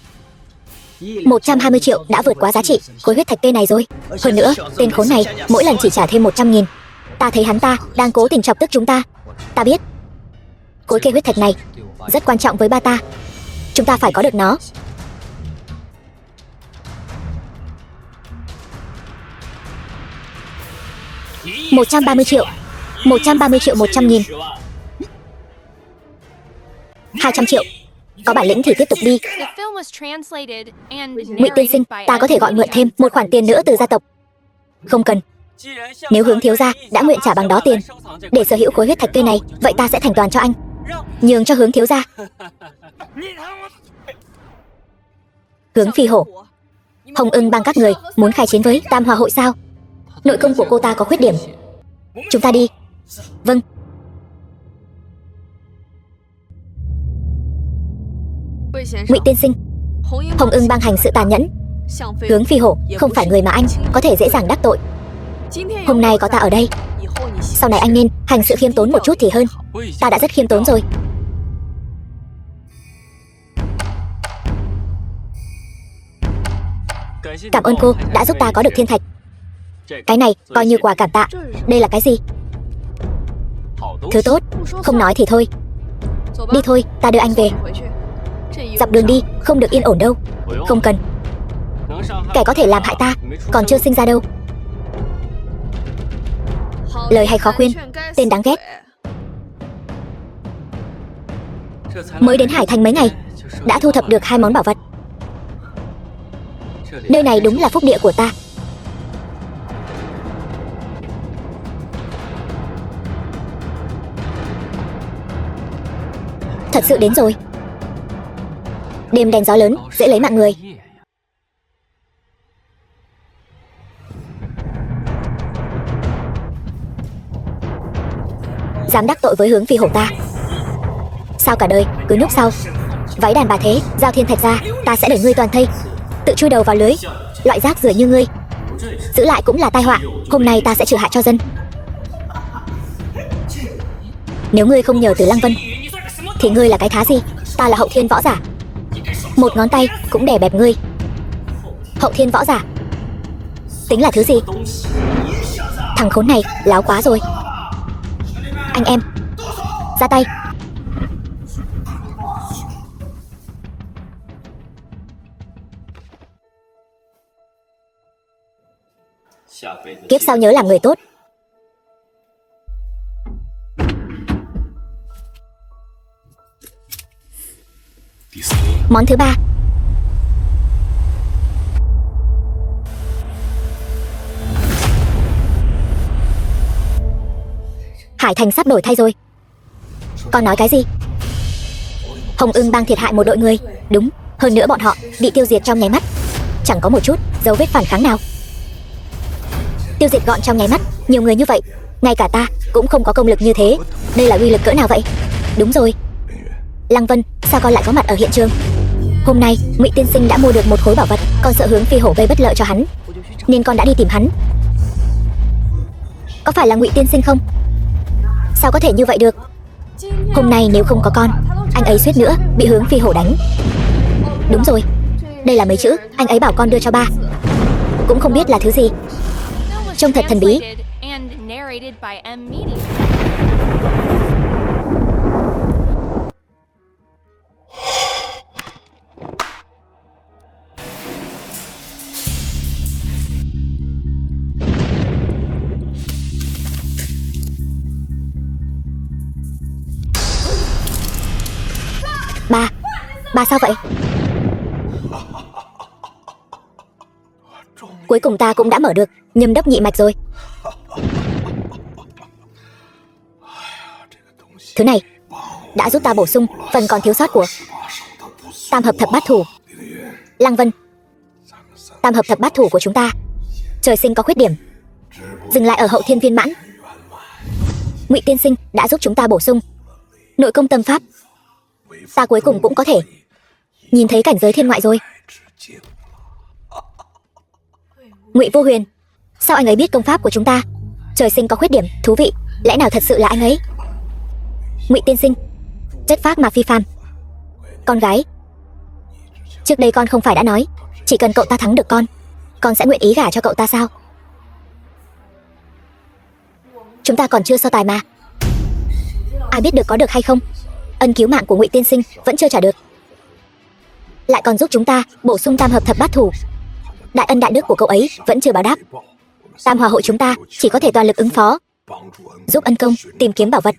120 triệu đã vượt quá giá trị khối huyết thạch cây này rồi. Hơn nữa, tên khốn này mỗi lần chỉ trả thêm 100.000. Ta thấy hắn ta đang cố tình chọc tức chúng ta. Ta biết khối cây huyết thạch này rất quan trọng với ba ta. Chúng ta phải có được nó. Một 130 triệu, 130 triệu 100.000, 200 triệu. Có bản lĩnh thì tiếp tục đi. Ngụy tiên sinh, ta có thể gọi mượn thêm một khoản tiền nữa từ gia tộc. Không cần. Nếu Hướng thiếu gia đã nguyện trả bằng đó tiền để sở hữu khối huyết thạch cây này, vậy ta sẽ thành toàn cho anh. Nhường cho Hướng thiếu gia. Hướng Phi Hổ, Hồng Ưng bang các người muốn khai chiến với Tam Hòa hội sao? Nội công của cô ta có khuyết điểm. Chúng ta đi. Vâng. Ngụy tiên sinh, Hồng Ưng bang hành sự tàn nhẫn. Hướng Phi Hổ không phải người mà anh có thể dễ dàng đắc tội. Hôm nay có ta ở đây, sau này anh nên hành sự khiêm tốn một chút thì hơn. Ta đã rất khiêm tốn rồi. Cảm ơn cô đã giúp ta có được thiên thạch. Cái này coi như quà cảm tạ. Đây là cái gì? Thứ tốt, không nói thì thôi. Đi thôi, ta đưa anh về. Dọc đường đi không được yên ổn đâu. Không cần. Kẻ có thể làm hại ta còn chưa sinh ra đâu. Lời hay khó khuyên, tên đáng ghét. Mới đến Hải Thành mấy ngày đã thu thập được 2 món bảo vật. Nơi này đúng là phúc địa của ta. Thật sự đến rồi. Đêm đèn gió lớn dễ lấy mạng người. Dám đắc tội với Hướng Phi Hổ ta, sao cả đời cứ núp sau váy đàn bà thế? Giao thiên thạch ra, ta sẽ để ngươi toàn thây. Tự chui đầu vào lưới. Loại rác rưởi như ngươi giữ lại cũng là tai họa. Hôm nay ta sẽ trừ hại cho dân. Nếu ngươi không nhờ từ Lăng Vân thì ngươi là cái thá gì? Ta là hậu thiên võ giả, một ngón tay cũng đè bẹp ngươi. Hậu thiên võ giả tính là thứ gì? Thằng khốn này láo quá rồi. Anh em ra tay. Kiếp sau nhớ làm người tốt. Món thứ 3. Hải Thành sắp đổi thay rồi. Con nói cái gì? Hồng Ưng bang thiệt hại một đội người. Đúng, hơn nữa bọn họ bị tiêu diệt trong nháy mắt, chẳng có một chút dấu vết phản kháng nào. Tiêu diệt gọn trong nháy mắt, nhiều người như vậy, ngay cả ta cũng không có công lực như thế. Đây là uy lực cỡ nào vậy? Đúng rồi. Lăng Vân, sao con lại có mặt ở hiện trường? Hôm nay Ngụy tiên sinh đã mua được một khối bảo vật, con sợ Hướng Phi Hổ gây bất lợi cho hắn, nên con đã đi tìm hắn. Có phải là Ngụy tiên sinh không? Sao có thể như vậy được? Hôm nay nếu không có con, anh ấy suýt nữa bị Hướng Phi Hổ đánh. Đúng rồi, đây là mấy chữ anh ấy bảo con đưa cho ba. Cũng không biết là thứ gì. Trông thật thần bí. Ba sao vậy? Cuối cùng ta cũng đã mở được Nhâm Đốc nhị mạch rồi. Thứ này đã giúp ta bổ sung phần còn thiếu sót của Tam hợp thập bát thủ. Lăng Vân, Tam hợp thập bát thủ của chúng ta trời sinh có khuyết điểm, dừng lại ở hậu thiên viên mãn. Ngụy tiên sinh đã giúp chúng ta bổ sung nội công tâm pháp. Ta cuối cùng cũng có thể nhìn thấy cảnh giới thiên ngoại rồi. Ngụy Vô Huyền, sao anh ấy biết công pháp của chúng ta trời sinh có khuyết điểm? Thú vị, lẽ nào thật sự là anh ấy? Ngụy tiên sinh, chất phác mà phi phàm. Con gái, trước đây con không phải đã nói chỉ cần cậu ta thắng được con sẽ nguyện ý gả cho cậu ta sao? Chúng ta còn chưa so tài mà. Ai biết được có được hay không? Ân cứu mạng của Ngụy tiên sinh vẫn chưa trả được, lại còn giúp chúng ta bổ sung tam hợp thập bát thủ. Đại ân đại đức của cậu ấy vẫn chưa báo đáp. Tam Hòa hội chúng ta chỉ có thể toàn lực ứng phó, giúp ân công tìm kiếm bảo vật.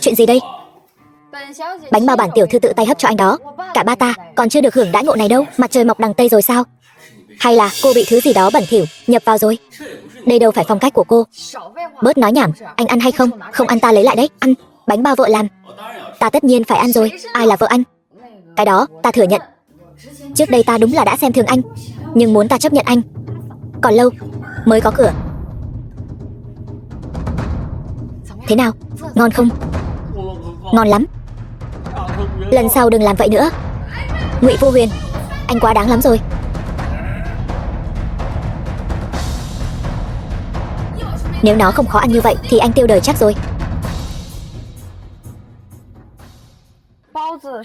Chuyện gì đây? Bánh bao bản tiểu thư tự tay hấp cho anh đó. Cả ba ta còn chưa được hưởng đãi ngộ này đâu. Mặt trời mọc đằng tây rồi sao? Hay là cô bị thứ gì đó bẩn thỉu nhập vào rồi? Đây đâu phải phong cách của cô. Bớt nói nhảm. Anh ăn hay không? Không ăn ta lấy lại đấy. Ăn. Bánh bao vợ làm. Ta tất nhiên phải ăn rồi. Ai là vợ anh? Cái đó ta thừa nhận. Trước đây ta đúng là đã xem thường anh, nhưng muốn ta chấp nhận anh còn lâu mới có cửa. Thế nào? Ngon không? Ngon lắm. Lần sau đừng làm vậy nữa. Ngụy Vô Huyền, anh quá đáng lắm rồi. Nếu nó không khó ăn như vậy thì anh tiêu đời chắc rồi.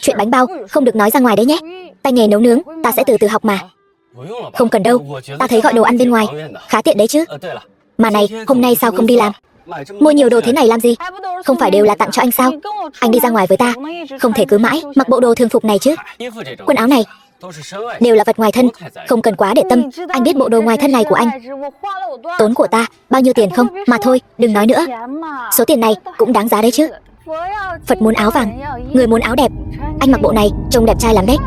Chuyện bánh bao không được nói ra ngoài đấy nhé. Tay nghề nấu nướng ta sẽ từ từ học mà. Không cần đâu, ta thấy gọi đồ ăn bên ngoài khá tiện đấy chứ. Mà này, hôm nay sao không đi làm? Mua nhiều đồ thế này làm gì? Không phải đều là tặng cho anh sao? Anh đi ra ngoài với ta, không thể cứ mãi mặc bộ đồ thường phục này chứ. Quần áo này đều là vật ngoài thân, không cần quá để tâm. Anh biết bộ đồ ngoài thân này của anh tốn của ta bao nhiêu tiền không? Mà thôi, đừng nói nữa. Số tiền này cũng đáng giá đấy chứ. Phật muốn áo vàng, người muốn áo đẹp. Anh mặc bộ này trông đẹp trai lắm đấy.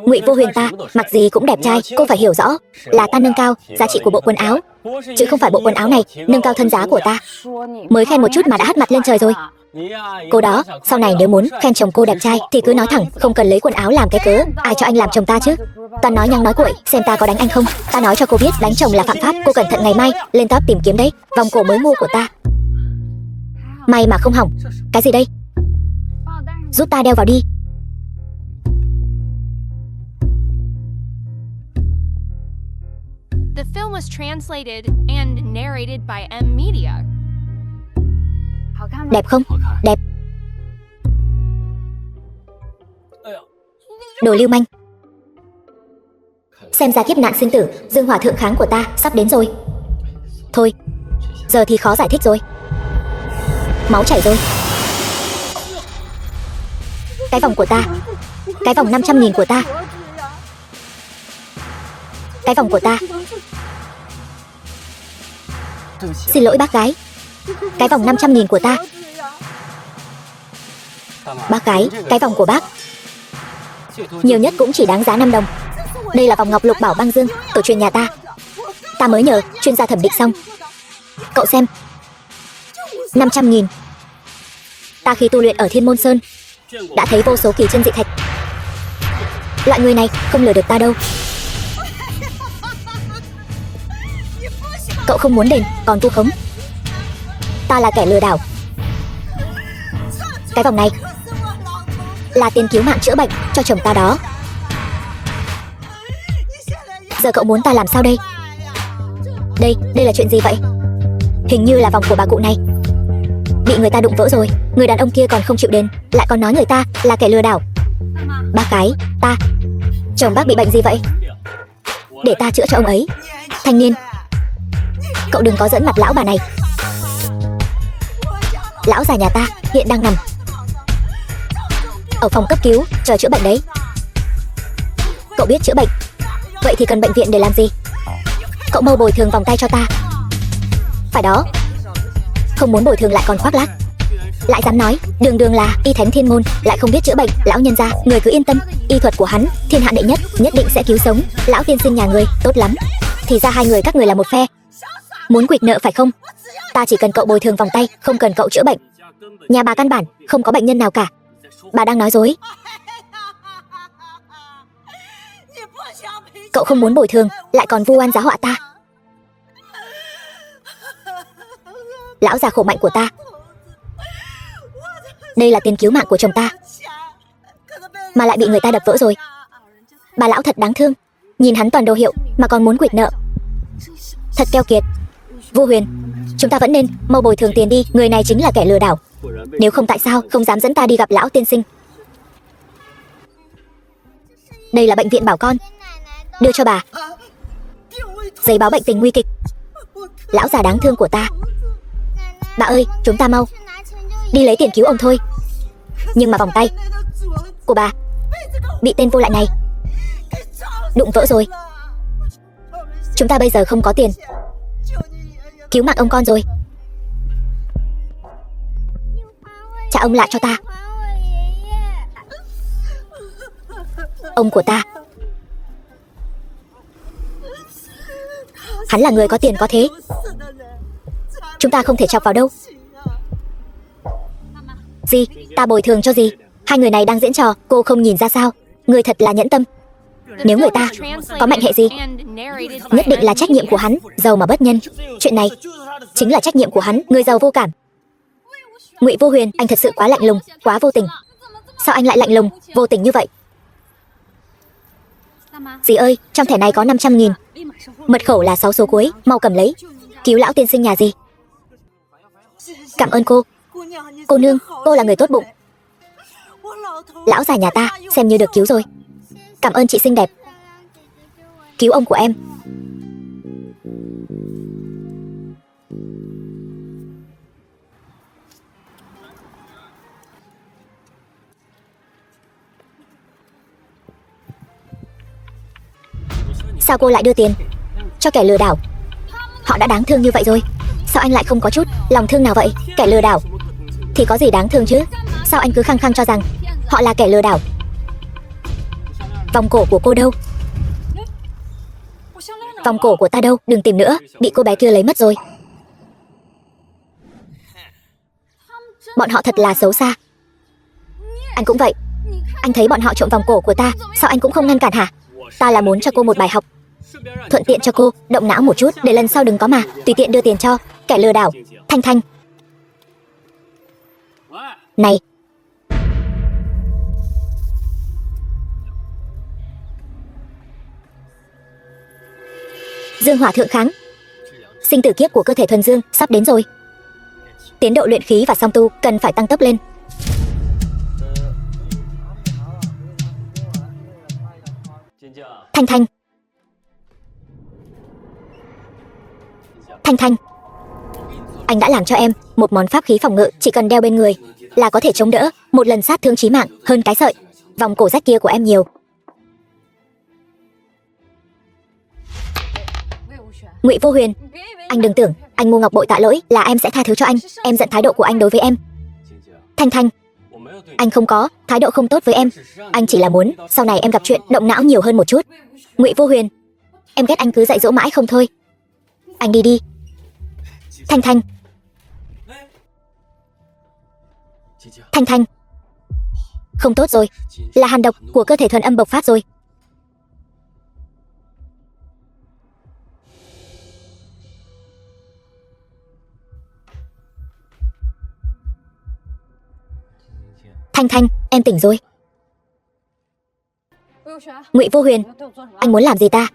Ngụy Vô Huyền ta mặc gì cũng đẹp trai. Cô phải hiểu rõ là ta nâng cao giá trị của bộ quần áo, chứ không phải bộ quần áo này nâng cao thân giá của ta. Mới khen một chút mà đã hất mặt lên trời rồi. Cô đó, sau này nếu muốn khen chồng cô đẹp trai thì cứ nói thẳng, không cần lấy quần áo làm cái cớ. Ai cho anh làm chồng ta chứ? Toàn nói nhăng nói cuội, xem ta có đánh anh không. Ta nói cho cô biết đánh chồng là phạm pháp. Cô cẩn thận ngày mai lên top tìm kiếm đấy. Vòng cổ mới mua của ta, may mà không hỏng. Cái gì đây? Giúp ta đeo vào đi. The film was translated and narrated by M Media. Đẹp không? Đẹp. Đồ lưu manh. Xem ra kiếp nạn sinh tử Dương Hòa thượng kháng của ta sắp đến rồi. Thôi, giờ thì khó giải thích rồi. Máu chảy rồi. Cái vòng của ta, cái vòng 500.000 của ta, cái vòng của ta. Xin lỗi bác gái. Cái vòng 500.000 của ta. Bác gái, cái vòng của bác nhiều nhất cũng chỉ đáng giá 5 đồng. Đây là vòng ngọc lục bảo băng dương, tổ truyền nhà ta. Ta mới nhờ chuyên gia thẩm định xong. Cậu xem, 500.000. Ta khi tu luyện ở Thiên Môn Sơn đã thấy vô số kỳ chân dị thạch. Loại người này không lừa được ta đâu. Cậu không muốn đền còn vu khống. Ta là kẻ lừa đảo. Cái vòng này là tiền cứu mạng chữa bệnh cho chồng ta đó. Giờ cậu muốn ta làm sao đây? Đây là chuyện gì vậy? Hình như là vòng của bà cụ này bị người ta đụng vỡ rồi. Người đàn ông kia còn không chịu đền, lại còn nói người ta là kẻ lừa đảo. Bác gái, chồng bác bị bệnh gì vậy? Để ta chữa cho ông ấy. Thanh niên, cậu đừng có dẫn mặt lão bà này. Lão già nhà ta hiện đang nằm ở phòng cấp cứu chờ chữa bệnh đấy. Cậu biết chữa bệnh, vậy thì cần bệnh viện để làm gì? Cậu mau bồi thường vòng tay cho ta. Phải đó, không muốn bồi thường lại còn khoác lác. Lại dám nói đường là y thánh thiên môn, lại không biết chữa bệnh. Lão nhân gia, người cứ yên tâm, y thuật của hắn thiên hạ đệ nhất, nhất định sẽ cứu sống lão tiên sinh nhà người. Tốt lắm, thì ra hai người các người là một phe. Muốn quỵt nợ phải không? Ta chỉ cần cậu bồi thường vòng tay, không cần cậu chữa bệnh. Nhà bà căn bản không có bệnh nhân nào cả. Bà đang nói dối. Cậu không muốn bồi thường, lại còn vu oan giá họa ta. Lão già khổ mạnh của ta, đây là tiền cứu mạng của chồng ta, mà lại bị người ta đập vỡ rồi. Bà lão thật đáng thương. Nhìn hắn toàn đồ hiệu mà còn muốn quỵt nợ, thật keo kiệt. Vô Huyền, chúng ta vẫn nên mau bồi thường tiền đi. Người này chính là kẻ lừa đảo. Nếu không tại sao không dám dẫn ta đi gặp lão tiên sinh. Đây là bệnh viện bảo con. Đưa cho bà giấy báo bệnh tình nguy kịch. Lão già đáng thương của ta. Bà ơi, chúng ta mau đi lấy tiền cứu ông thôi. Nhưng mà vòng tay của bà bị tên vô lại này đụng vỡ rồi. Chúng ta bây giờ không có tiền cứu mạng ông con rồi. trả ông lại cho ta. Ông của ta. Hắn là người có tiền có thế. Chúng ta không thể chọc vào đâu. Gì? Ta bồi thường cho gì? Hai người này đang diễn trò, cô không nhìn ra sao? Người thật là nhẫn tâm. Nếu người ta có mệnh hệ gì, nhất định là trách nhiệm của hắn. Giàu mà bất nhân. Chuyện này chính là trách nhiệm của hắn. Người giàu vô cảm. Ngụy Vô Huyền, anh thật sự quá lạnh lùng, quá vô tình. Sao anh lại lạnh lùng, vô tình như vậy? Dì ơi, trong thẻ này có 500.000. Mật khẩu là 6 số cuối, mau cầm lấy. Cứu lão tiên sinh nhà gì. Cảm ơn cô. Cô nương, cô là người tốt bụng. Lão già nhà ta xem như được cứu rồi. Cảm ơn chị xinh đẹp. Cứu ông của em. Sao cô lại đưa tiền cho kẻ lừa đảo? Họ đã đáng thương như vậy rồi, sao anh lại không có chút lòng thương nào vậy? Kẻ lừa đảo thì có gì đáng thương chứ? Sao anh cứ khăng khăng cho rằng họ là kẻ lừa đảo? Vòng cổ của cô đâu? Vòng cổ của ta đâu? Đừng tìm nữa, bị cô bé kia lấy mất rồi. Bọn họ thật là xấu xa. Anh cũng vậy. Anh thấy bọn họ trộm vòng cổ của ta, sao anh cũng không ngăn cản hả? Ta là muốn cho cô một bài học, thuận tiện cho cô động não một chút, để lần sau đừng có mà tùy tiện đưa tiền cho kẻ lừa đảo. Thanh Thanh. Này. Dương hỏa thượng kháng. Sinh tử kiếp của cơ thể thuần dương sắp đến rồi. Tiến độ luyện khí và song tu cần phải tăng tốc lên. Thanh Thanh. Thanh Thanh. Anh đã làm cho em một món pháp khí phòng ngự, chỉ cần đeo bên người là có thể chống đỡ một lần sát thương chí mạng hơn cái sợi vòng cổ rách kia của em nhiều. Ngụy Vô Huyền, anh đừng tưởng anh mua ngọc bội tạ lỗi là em sẽ tha thứ cho anh. Em giận thái độ của anh đối với em. Thanh Thanh, anh không có thái độ không tốt với em. Anh chỉ là muốn sau này em gặp chuyện động não nhiều hơn một chút. Ngụy Vô Huyền, em ghét anh cứ dạy dỗ mãi không thôi. Anh đi đi. Thanh Thanh. Thanh Thanh. Không tốt rồi, là hàn độc của cơ thể thuần âm bộc phát rồi. Thanh Thanh, em tỉnh rồi. Ngụy Vô Huyền, anh muốn làm gì ta?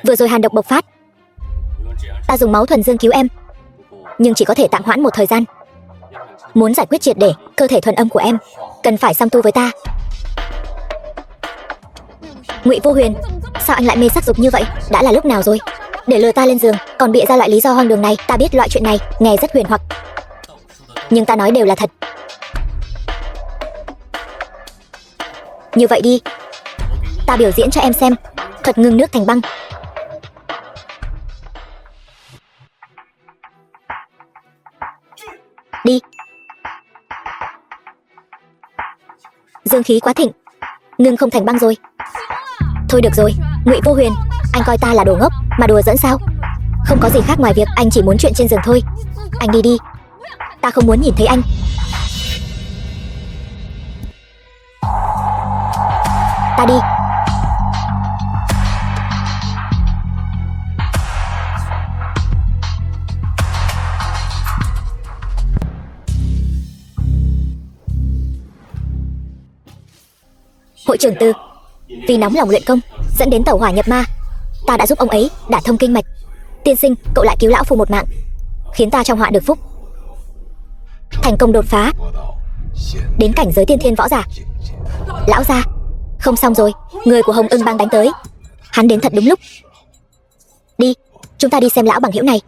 Vừa rồi hàn độc bộc phát, ta dùng máu thuần dương cứu em, nhưng chỉ có thể tạm hoãn một thời gian. Muốn giải quyết triệt để cơ thể thuần âm của em, cần phải song tu với ta. Ngụy Vô Huyền, sao anh lại mê sắc dục như vậy? Đã là lúc nào rồi để lừa ta lên giường, còn bịa ra loại lý do hoang đường này? Ta biết loại chuyện này nghe rất huyền hoặc, nhưng ta nói đều là thật. Như vậy đi, ta biểu diễn cho em xem thuật ngưng nước thành băng. Đi. Dương khí quá thịnh, ngưng không thành băng rồi. Thôi được rồi, Ngụy Vô Huyền, anh coi ta là đồ ngốc mà đùa dẫn sao? Không có gì khác ngoài việc anh chỉ muốn chuyện trên giường thôi. Anh đi đi, ta không muốn nhìn thấy anh. Ta đi. Hội trưởng Tư, vì nóng lòng luyện công dẫn đến tẩu hỏa nhập ma, ta đã giúp ông ấy đả thông kinh mạch. Tiên sinh, cậu lại cứu lão phu một mạng, khiến ta trong họa được phúc, thành công đột phá đến cảnh giới tiên thiên võ giả. Lão gia, không xong rồi, người của Hồng Ưng bang đánh tới. Hắn đến thật đúng lúc. Đi, chúng ta đi xem lão bằng hữu này.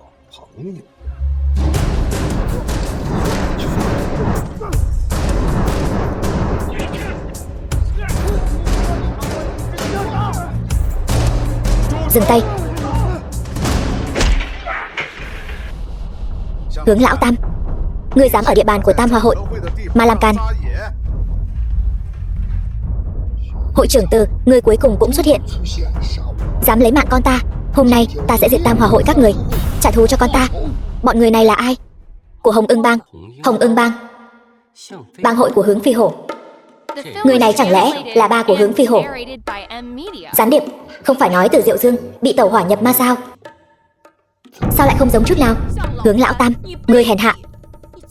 Hướng lão Tam, ngươi dám ở địa bàn của Tam Hoa hội mà làm càn. Hội trưởng Từ, ngươi cuối cùng cũng xuất hiện. Dám lấy mạng con ta, hôm nay ta sẽ diệt Tam Hoa hội các người, trả thù cho con ta. Bọn người này là ai? Của Hồng Ưng bang. Hồng Ưng bang, bang hội của Hướng Phi Hổ. Người này chẳng lẽ là ba của Hướng Phi Hổ? Gián điệp, không phải nói Từ Diệu Dương bị tẩu hỏa nhập ma sao? Sao lại không giống chút nào? Hướng lão Tam, ngươi hèn hạ,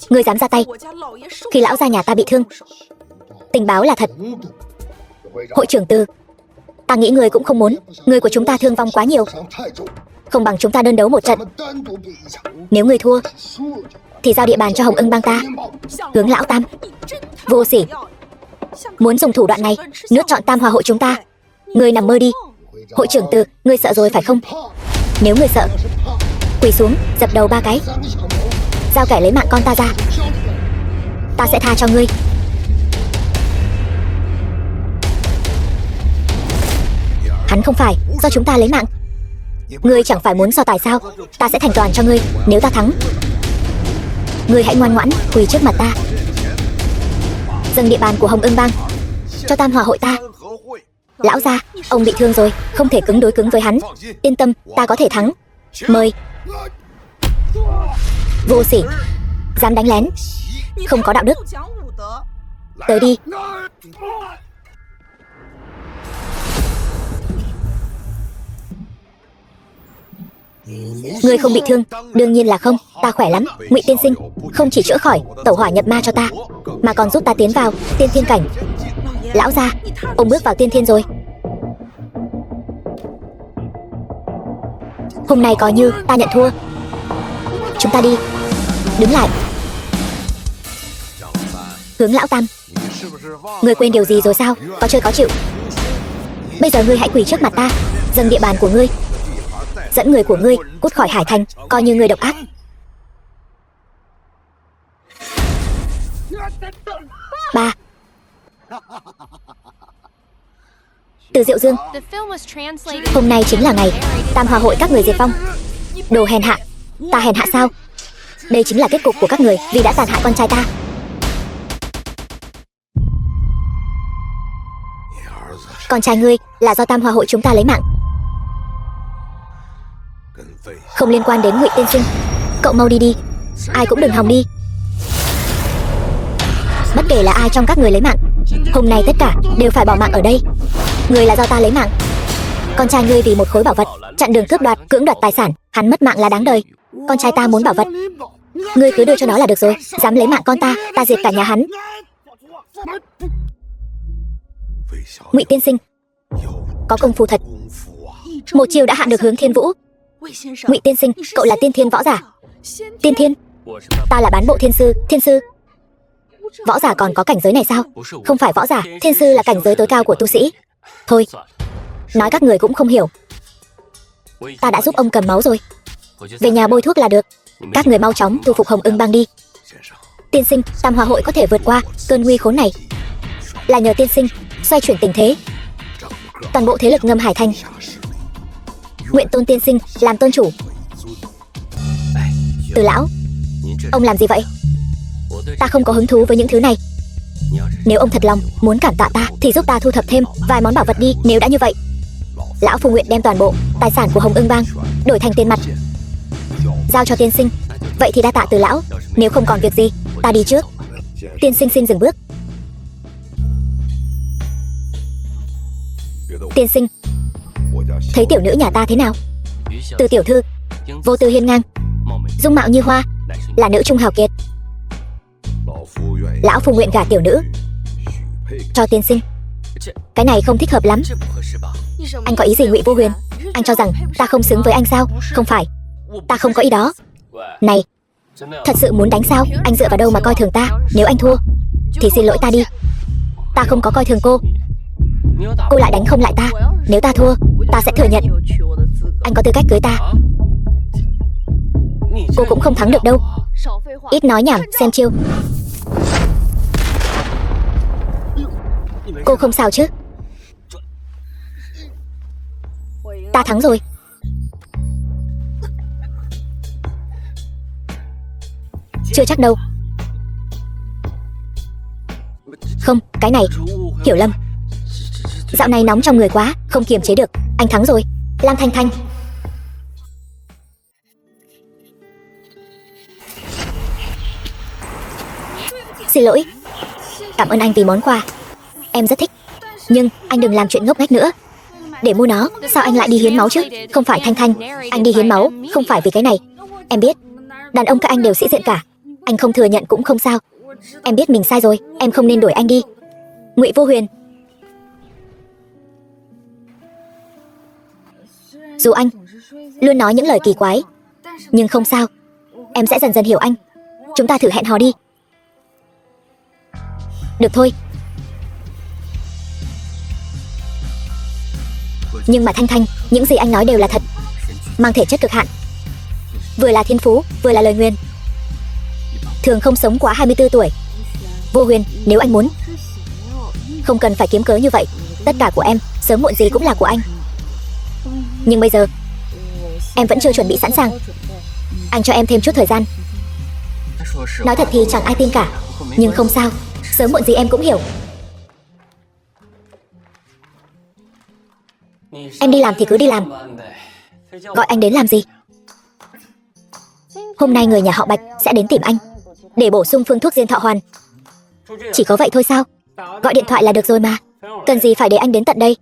ngươi dám ra tay khi lão gia nhà ta bị thương. Tình báo là thật. Hội trưởng Từ, ta nghĩ ngươi cũng không muốn người của chúng ta thương vong quá nhiều, không bằng chúng ta đơn đấu một trận. Nếu ngươi thua thì giao địa bàn cho Hồng Ưng bang ta. Hướng lão Tam, vô sỉ, muốn dùng thủ đoạn này nuốt trọn Tam Hoa hội chúng ta. Ngươi nằm mơ đi. Hội trưởng Từ, ngươi sợ rồi phải không? Nếu ngươi sợ, quỳ xuống dập đầu 3 cái, giao kẻ lấy mạng con ta ra, ta sẽ tha cho ngươi. Hắn không phải do chúng ta lấy mạng. Ngươi chẳng phải muốn so tài sao? Ta sẽ thành toàn cho ngươi nếu ta thắng. Ngươi hãy ngoan ngoãn quỳ trước mặt ta, dâng địa bàn của Hồng Ưng bang cho Tam Hoa hội ta. Lão gia, ông bị thương rồi, không thể cứng đối cứng với hắn. Yên tâm, ta có thể thắng. Mời. Vô sỉ, dám đánh lén, không có đạo đức. Tới đi. Ngươi không bị thương? Đương nhiên là không, ta khỏe lắm. Ngụy tiên sinh không chỉ chữa khỏi tẩu hỏa nhập ma cho ta, mà còn giúp ta tiến vào tiên thiên cảnh. Lão gia, ông bước vào tiên thiên rồi. Hôm nay coi như ta nhận thua. Chúng ta đi. Đứng lại. Hướng lão Tam, ngươi quên điều gì rồi sao? Có chơi có chịu. Bây giờ ngươi hãy quỳ trước mặt ta, dâng địa bàn của ngươi, dẫn người của ngươi cút khỏi Hải Thành, coi như ngươi độc ác. Ba. Từ Diệu Dương, hôm nay chính là ngày Tam Hoa hội các người diệt vong. Đồ hèn hạ. Ta hèn hạ sao? Đây chính là kết cục của các người vì đã tàn hại con trai ta. Con trai ngươi là do Tam Hoa hội chúng ta lấy mạng, không liên quan đến Ngụy tiên sinh. Cậu mau đi đi, ai cũng đừng hòng đi. Bất kể là ai trong các người lấy mạng, hôm nay tất cả đều phải bỏ mạng ở đây. Người là do ta lấy mạng. Con trai ngươi vì một khối bảo vật chặn đường cướp đoạt, cưỡng đoạt tài sản, hắn mất mạng là đáng đời. Con trai ta muốn bảo vật, ngươi cứ đưa cho nó là được rồi. Dám lấy mạng con ta, ta diệt cả nhà hắn. Ngụy tiên sinh có công phu thật, một chiều đã hạ được Hướng Thiên Vũ. Ngụy tiên sinh, cậu là tiên thiên võ giả. Tiên thiên? Ta là bán bộ thiên sư. Thiên sư? Võ giả còn có cảnh giới này sao? Không phải võ giả, thiên sư là cảnh giới tối cao của tu sĩ. Thôi, nói các người cũng không hiểu. Ta đã giúp ông cầm máu rồi, về nhà bôi thuốc là được. Các người mau chóng thu phục Hồng Ưng bang đi. Tiên sinh, Tam Hoa hội có thể vượt qua cơn nguy khốn này là nhờ tiên sinh xoay chuyển tình thế. Toàn bộ thế lực ngầm Hải Thành nguyện tôn tiên sinh làm tôn chủ. Từ lão, ông làm gì vậy? Ta không có hứng thú với những thứ này. Nếu ông thật lòng muốn cảm tạ ta thì giúp ta thu thập thêm vài món bảo vật đi. Nếu đã như vậy, lão phu nguyện đem toàn bộ tài sản của Hồng Ưng bang đổi thành tiền mặt giao cho tiên sinh. Vậy thì đa tạ Từ lão, nếu không còn việc gì, ta đi trước. Tiên sinh xin dừng bước. Tiên sinh, thấy tiểu nữ nhà ta thế nào? Từ tiểu thư, vô tư hiên ngang, dung mạo như hoa, là nữ trung hào kiệt. Lão phu nguyện gả tiểu nữ cho tiên sinh. Cái này không thích hợp lắm. Anh có ý gì Ngụy Vô Huyền? Anh cho rằng ta không xứng với anh sao? Không phải, ta không có ý đó. Này, thật sự muốn đánh sao? Anh dựa vào đâu mà coi thường ta? Nếu anh thua thì xin lỗi ta đi. Ta không có coi thường cô. Cô lại đánh không lại ta. Nếu ta thua, ta sẽ thừa nhận anh có tư cách cưới ta. Cô cũng không thắng được đâu. Ít nói nhảm, xem chiêu. Cô không sao chứ? Ta thắng rồi. Chưa chắc đâu. Không, cái này, hiểu lầm. Dạo này nóng trong người quá, không kiềm chế được. Anh thắng rồi. Lam Thanh Thanh. Xin lỗi. Cảm ơn anh vì món quà. Em rất thích. Nhưng anh đừng làm chuyện ngốc nghếch nữa. Để mua nó, sao anh lại đi hiến máu chứ? Không phải Thanh Thanh, anh đi hiến máu, không phải vì cái này. Em biết, đàn ông các anh đều sĩ diện cả. Anh không thừa nhận cũng không sao. Em biết mình sai rồi, em không nên đuổi anh đi. Ngụy Vô Huyền. Dù anh luôn nói những lời kỳ quái, nhưng không sao. Em sẽ dần dần hiểu anh. Chúng ta thử hẹn hò đi. Được thôi. Nhưng mà Thanh Thanh, những gì anh nói đều là thật. Mang thể chất cực hạn. Vừa là thiên phú, vừa là lời nguyền. Thường không sống quá 24 tuổi. Vô Huyền, nếu anh muốn, không cần phải kiếm cớ như vậy. Tất cả của em, sớm muộn gì cũng là của anh. Nhưng bây giờ, em vẫn chưa chuẩn bị sẵn sàng. Anh cho em thêm chút thời gian. Nói thật thì chẳng ai tin cả. Nhưng không sao, sớm muộn gì em cũng hiểu. Em đi làm thì cứ đi làm. Gọi anh đến làm gì? Hôm nay người nhà họ Bạch sẽ đến tìm anh để bổ sung phương thuốc diên thọ hoàn. Chỉ có vậy thôi sao? Gọi điện thoại là được rồi mà. Cần gì phải để anh đến tận đây?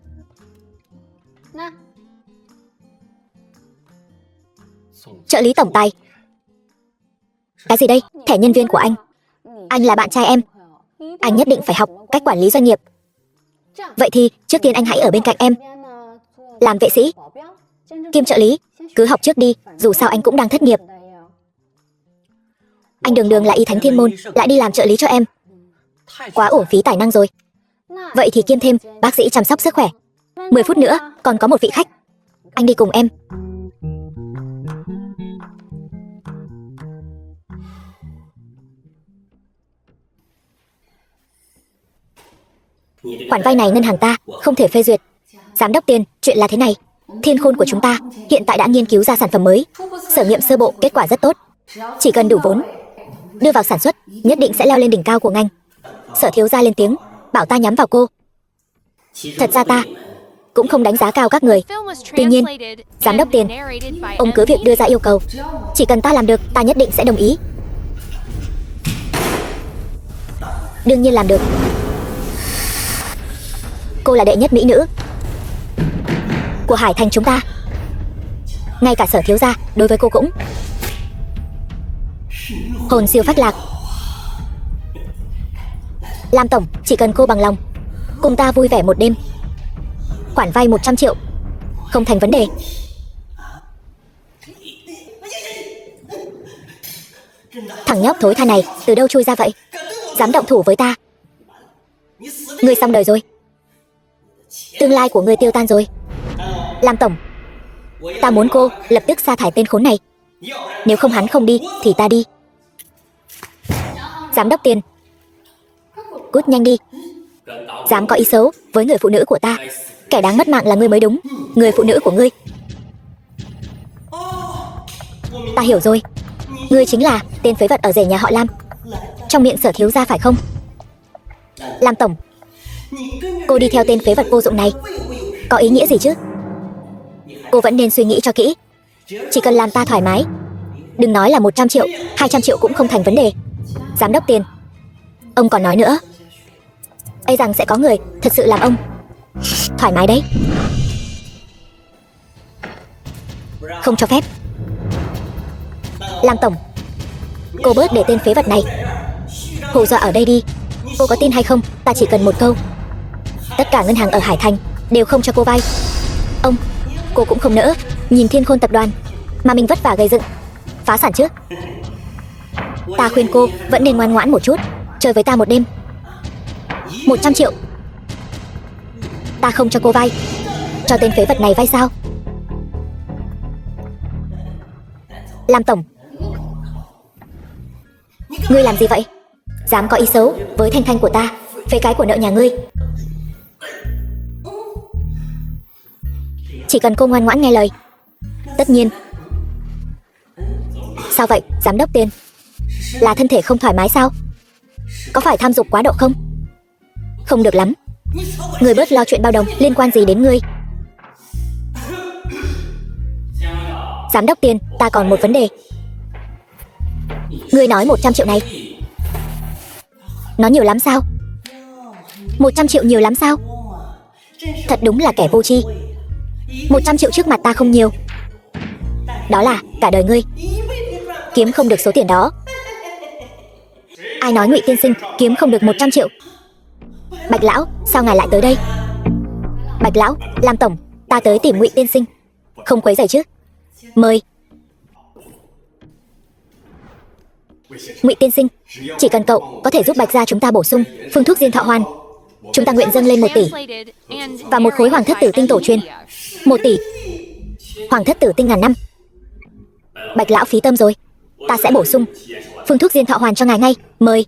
Trợ lý tổng tài. Cái gì đây? Thẻ nhân viên của anh. Anh là bạn trai em. Anh nhất định phải học cách quản lý doanh nghiệp. Vậy thì trước tiên anh hãy ở bên cạnh em, làm vệ sĩ kiêm trợ lý. Cứ học trước đi, dù sao anh cũng đang thất nghiệp. Anh đường đường là y thánh thiên môn, lại đi làm trợ lý cho em. Quá uổng phí tài năng rồi. Vậy thì kiêm thêm bác sĩ chăm sóc sức khỏe. 10 phút nữa còn có một vị khách. Anh đi cùng em. Khoản vay này ngân hàng ta không thể phê duyệt. Giám đốc Tiền, chuyện là thế này. Thiên Khôn của chúng ta hiện tại đã nghiên cứu ra sản phẩm mới. Sở nghiệm sơ bộ kết quả rất tốt. Chỉ cần đủ vốn, đưa vào sản xuất, nhất định sẽ leo lên đỉnh cao của ngành. Sở thiếu gia lên tiếng, bảo ta nhắm vào cô. Thật ra ta cũng không đánh giá cao các người. Tuy nhiên, giám đốc Tiền, ông cứ việc đưa ra yêu cầu. Chỉ cần ta làm được, ta nhất định sẽ đồng ý. Đương nhiên làm được. Cô là đệ nhất mỹ nữ của Hải Thành chúng ta. Ngay cả Sở thiếu gia đối với cô cũng hồn siêu phách lạc. Lam tổng, chỉ cần cô bằng lòng cùng ta vui vẻ một đêm, khoản vay 100 triệu không thành vấn đề. Thằng nhóc thối tha này từ đâu chui ra vậy? Dám động thủ với ta? Ngươi xong đời rồi. Tương lai của ngươi tiêu tan rồi. Lam tổng, ta muốn cô lập tức sa thải tên khốn này. Nếu không hắn không đi thì ta đi. Giám đốc Tiền, cút nhanh đi. Dám có ý xấu với người phụ nữ của ta, kẻ đáng mất mạng là ngươi mới đúng. Người phụ nữ của ngươi. Ta hiểu rồi. Ngươi chính là tên phế vật ở rể nhà họ Lam, trong miệng Sở thiếu gia phải không? Lam tổng, cô đi theo tên phế vật vô dụng này có ý nghĩa gì chứ? Cô vẫn nên suy nghĩ cho kỹ. Chỉ cần làm ta thoải mái, đừng nói là 100 triệu, 200 triệu cũng không thành vấn đề. Giám đốc Tiền, ông còn nói nữa ấy rằng sẽ có người thật sự làm ông thoải mái đấy. Không cho phép. Lam tổng, cô bớt để tên phế vật này hù dọa ở đây đi. Cô có tin hay không, ta chỉ cần một câu. Tất cả ngân hàng ở Hải Thành đều không cho cô vay. Ông, cô cũng không nỡ nhìn Thiên Khôn tập đoàn mà mình vất vả gây dựng phá sản chứ. Ta khuyên cô vẫn nên ngoan ngoãn một chút, chơi với ta một đêm. 100 triệu ta không cho cô vay, cho tên phế vật này vay sao? Lam tổng, ngươi làm gì vậy? Dám có ý xấu với Thanh Thanh của ta, phế cái của nợ nhà ngươi. Chỉ cần cô ngoan ngoãn nghe lời. Tất nhiên. Sao vậy, giám đốc Tiền? Là thân thể không thoải mái sao? Có phải tham dục quá độ không? Không được lắm. Ngươi bớt lo chuyện bao đồng, liên quan gì đến ngươi? Giám đốc Tiền, ta còn một vấn đề. Ngươi nói 100 triệu này, nó nhiều lắm sao? 100 triệu nhiều lắm sao? Thật đúng là kẻ vô tri. 100 triệu trước mặt ta không nhiều. Đó là cả đời ngươi kiếm không được số tiền đó. Ai nói Ngụy tiên sinh kiếm không được 100 triệu? Bạch lão, sao ngài lại tới đây? Bạch lão, Lam tổng, ta tới tìm Ngụy tiên sinh. Không quấy rầy chứ? Mời. Ngụy tiên sinh, chỉ cần cậu có thể giúp Bạch gia chúng ta bổ sung phương thuốc diên thọ hoàn, chúng ta nguyện dâng lên 1 tỷ và một khối hoàng thất tử tinh tổ truyền. 1 tỷ hoàng thất tử tinh ngàn năm. Bạch lão phí tâm rồi, ta sẽ bổ sung phương thuốc diên thọ hoàn cho ngài ngay. Mời.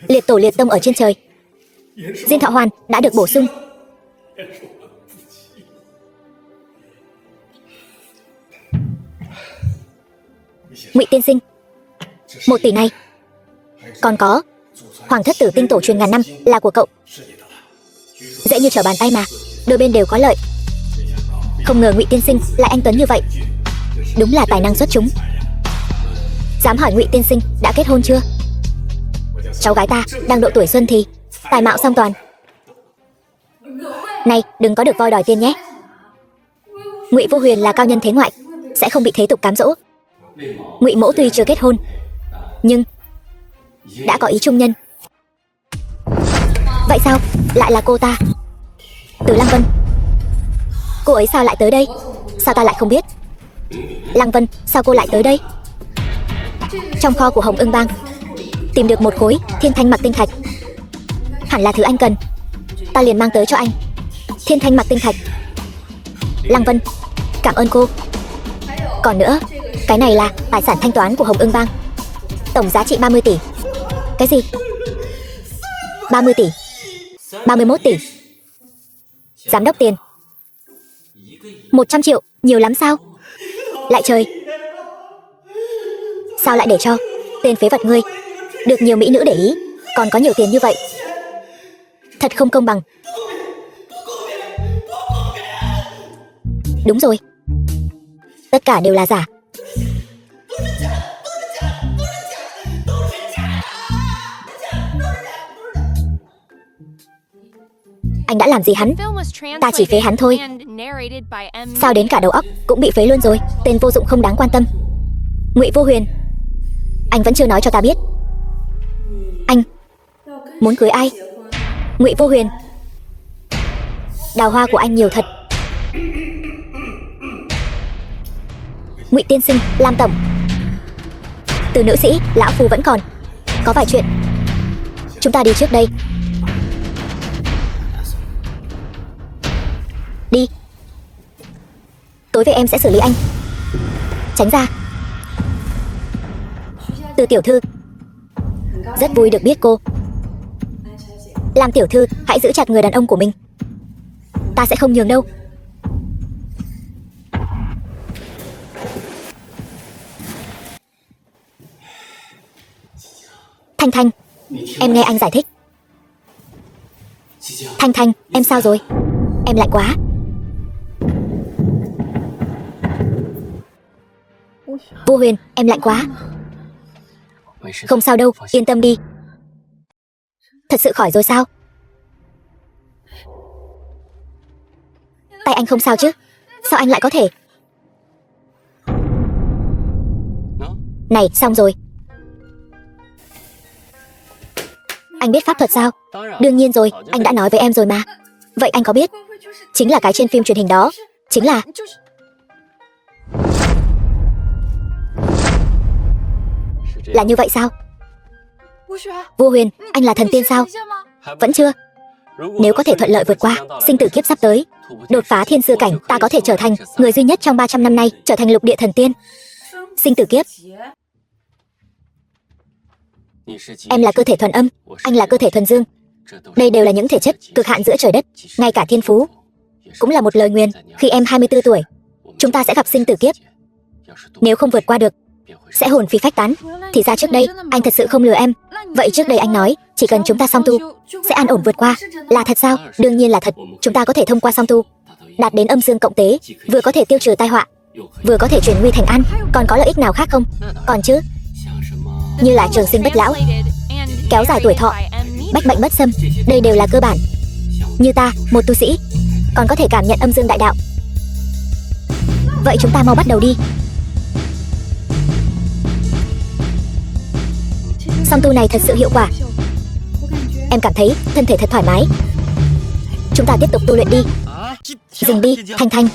Liệt tổ liệt tông ở trên trời, diên thọ hoàn đã được bổ sung. Ngụy tiên sinh, 1 tỷ này còn có hoàng thất tử tinh tổ truyền ngàn năm là của cậu. Dễ như trở bàn tay mà, đôi bên đều có lợi. Không ngờ Ngụy tiên sinh lại anh tuấn như vậy, đúng là tài năng xuất chúng. Dám hỏi Ngụy tiên sinh đã kết hôn chưa? Cháu gái ta đang độ tuổi xuân thì tài mạo song toàn. Này, đừng có được voi đòi tiên nhé. Ngụy Vô Huyền là cao nhân thế ngoại, sẽ không bị thế tục cám dỗ. Ngụy mỗ tuy chưa kết hôn, nhưng đã có ý trung nhân. Vậy sao lại là cô ta? Từ Lăng Vân. Cô ấy sao lại tới đây? Sao ta lại không biết? Lăng Vân, sao cô lại tới đây? Trong kho của Hồng Ưng Bang tìm được một khối thiên thanh mặc tinh thạch, hẳn là thứ anh cần. Ta liền mang tới cho anh. Thiên thanh mặc tinh thạch. Lăng Vân, cảm ơn cô. Còn nữa, cái này là tài sản thanh toán của Hồng Ưng Bang, tổng giá trị 30 tỷ. Cái gì? 30 tỷ? 31 tỷ. Giám đốc Tiền, 100 triệu nhiều lắm sao? Lại trời, sao lại để cho tên phế vật ngươi được nhiều mỹ nữ để ý, còn có nhiều tiền như vậy? Thật không công bằng. Đúng rồi, tất cả đều là giả. Anh đã làm gì hắn? Ta chỉ phế hắn thôi. Sao đến cả đầu óc cũng bị phế luôn rồi? Tên vô dụng không đáng quan tâm. Ngụy Vô Huyền, anh vẫn chưa nói cho ta biết anh muốn cưới ai? Ngụy Vô Huyền, đào hoa của anh nhiều thật. Ngụy tiên sinh, Lam tổng, từ nữ sĩ lão phu vẫn còn có vài chuyện. Chúng ta đi trước đây. Đi. Tối về em sẽ xử lý anh. Tránh ra. Từ tiểu thư, rất vui được biết cô. Lam tiểu thư, hãy giữ chặt người đàn ông của mình. Ta sẽ không nhường đâu. Thanh Thanh, em nghe anh giải thích. Thanh Thanh, em sao rồi? Em lạnh quá. Vô Huyền, em lạnh quá. Không sao đâu, yên tâm đi. Thật sự khỏi rồi sao? Tay anh không sao chứ? Sao anh lại có thể? Này, xong rồi. Anh biết pháp thuật sao? Đương nhiên rồi, anh đã nói với em rồi mà. Vậy anh có biết chính là cái trên phim truyền hình đó? Chính là... Là như vậy sao? Vô Huyền, anh là thần tiên sao? Vẫn chưa. Nếu có thể thuận lợi vượt qua sinh tử kiếp sắp tới, đột phá thiên sư cảnh, ta có thể trở thành người duy nhất trong 300 năm nay trở thành lục địa thần tiên. Sinh tử kiếp. Em là cơ thể thuần âm, anh là cơ thể thuần dương. Đây đều là những thể chất cực hạn giữa trời đất. Ngay cả thiên phú cũng là một lời nguyền. Khi em 24 tuổi, chúng ta sẽ gặp sinh tử kiếp. Nếu không vượt qua được, sẽ hồn phi phách tán. Thì ra trước đây anh thật sự không lừa em. Vậy trước đây anh nói chỉ cần chúng ta song tu sẽ an ổn vượt qua, là thật sao? Đương nhiên là thật. Chúng ta có thể thông qua song tu đạt đến âm dương cộng tế, vừa có thể tiêu trừ tai họa, vừa có thể chuyển nguy thành an. Còn có lợi ích nào khác không? Còn chứ, như là trường sinh bất lão, kéo dài tuổi thọ, bách bệnh bất xâm. Đây đều là cơ bản. Như ta, một tu sĩ, còn có thể cảm nhận âm dương đại đạo. Vậy chúng ta mau bắt đầu đi. Song tu này thật sự hiệu quả. Em cảm thấy thân thể thật thoải mái. Chúng ta tiếp tục tu luyện đi. Dừng đi, Thanh Thanh.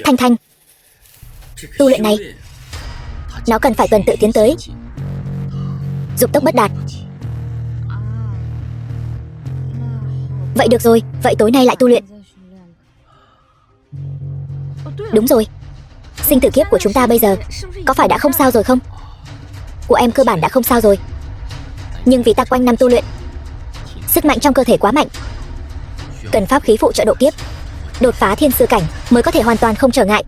Thanh Thanh, tu luyện này nó cần phải tuần tự tiến tới, dục tốc bất đạt. Vậy được rồi, vậy tối nay lại tu luyện. Đúng rồi, sinh tử kiếp của chúng ta bây giờ có phải đã không sao rồi không? Của em cơ bản đã không sao rồi. Nhưng vì ta quanh năm tu luyện, sức mạnh trong cơ thể quá mạnh, cần pháp khí phụ trợ độ kiếp, đột phá thiên sư cảnh mới có thể hoàn toàn không trở ngại.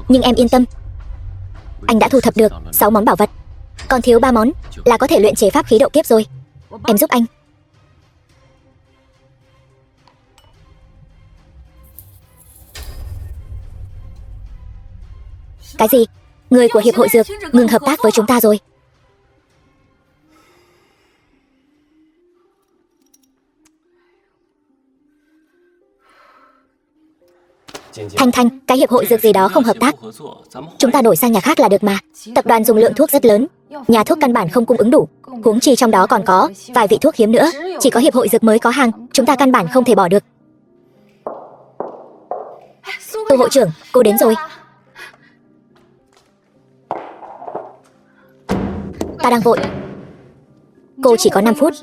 Nhưng em yên tâm, anh đã thu thập được 6 món bảo vật, còn thiếu 3 món là có thể luyện chế pháp khí độ kiếp rồi. Em giúp anh. Cái gì? Người của Hiệp hội Dược ngừng hợp tác với chúng ta rồi. Thanh Thanh, cái hiệp hội dược gì đó không hợp tác. Chúng ta đổi sang nhà khác là được mà. Tập đoàn dùng lượng thuốc rất lớn, nhà thuốc căn bản không cung ứng đủ. Huống chi trong đó còn có vài vị thuốc hiếm nữa. Chỉ có hiệp hội dược mới có hàng, chúng ta căn bản không thể bỏ được. Tô hội trưởng, cô đến rồi. Ta đang vội. Cô chỉ có 5 phút.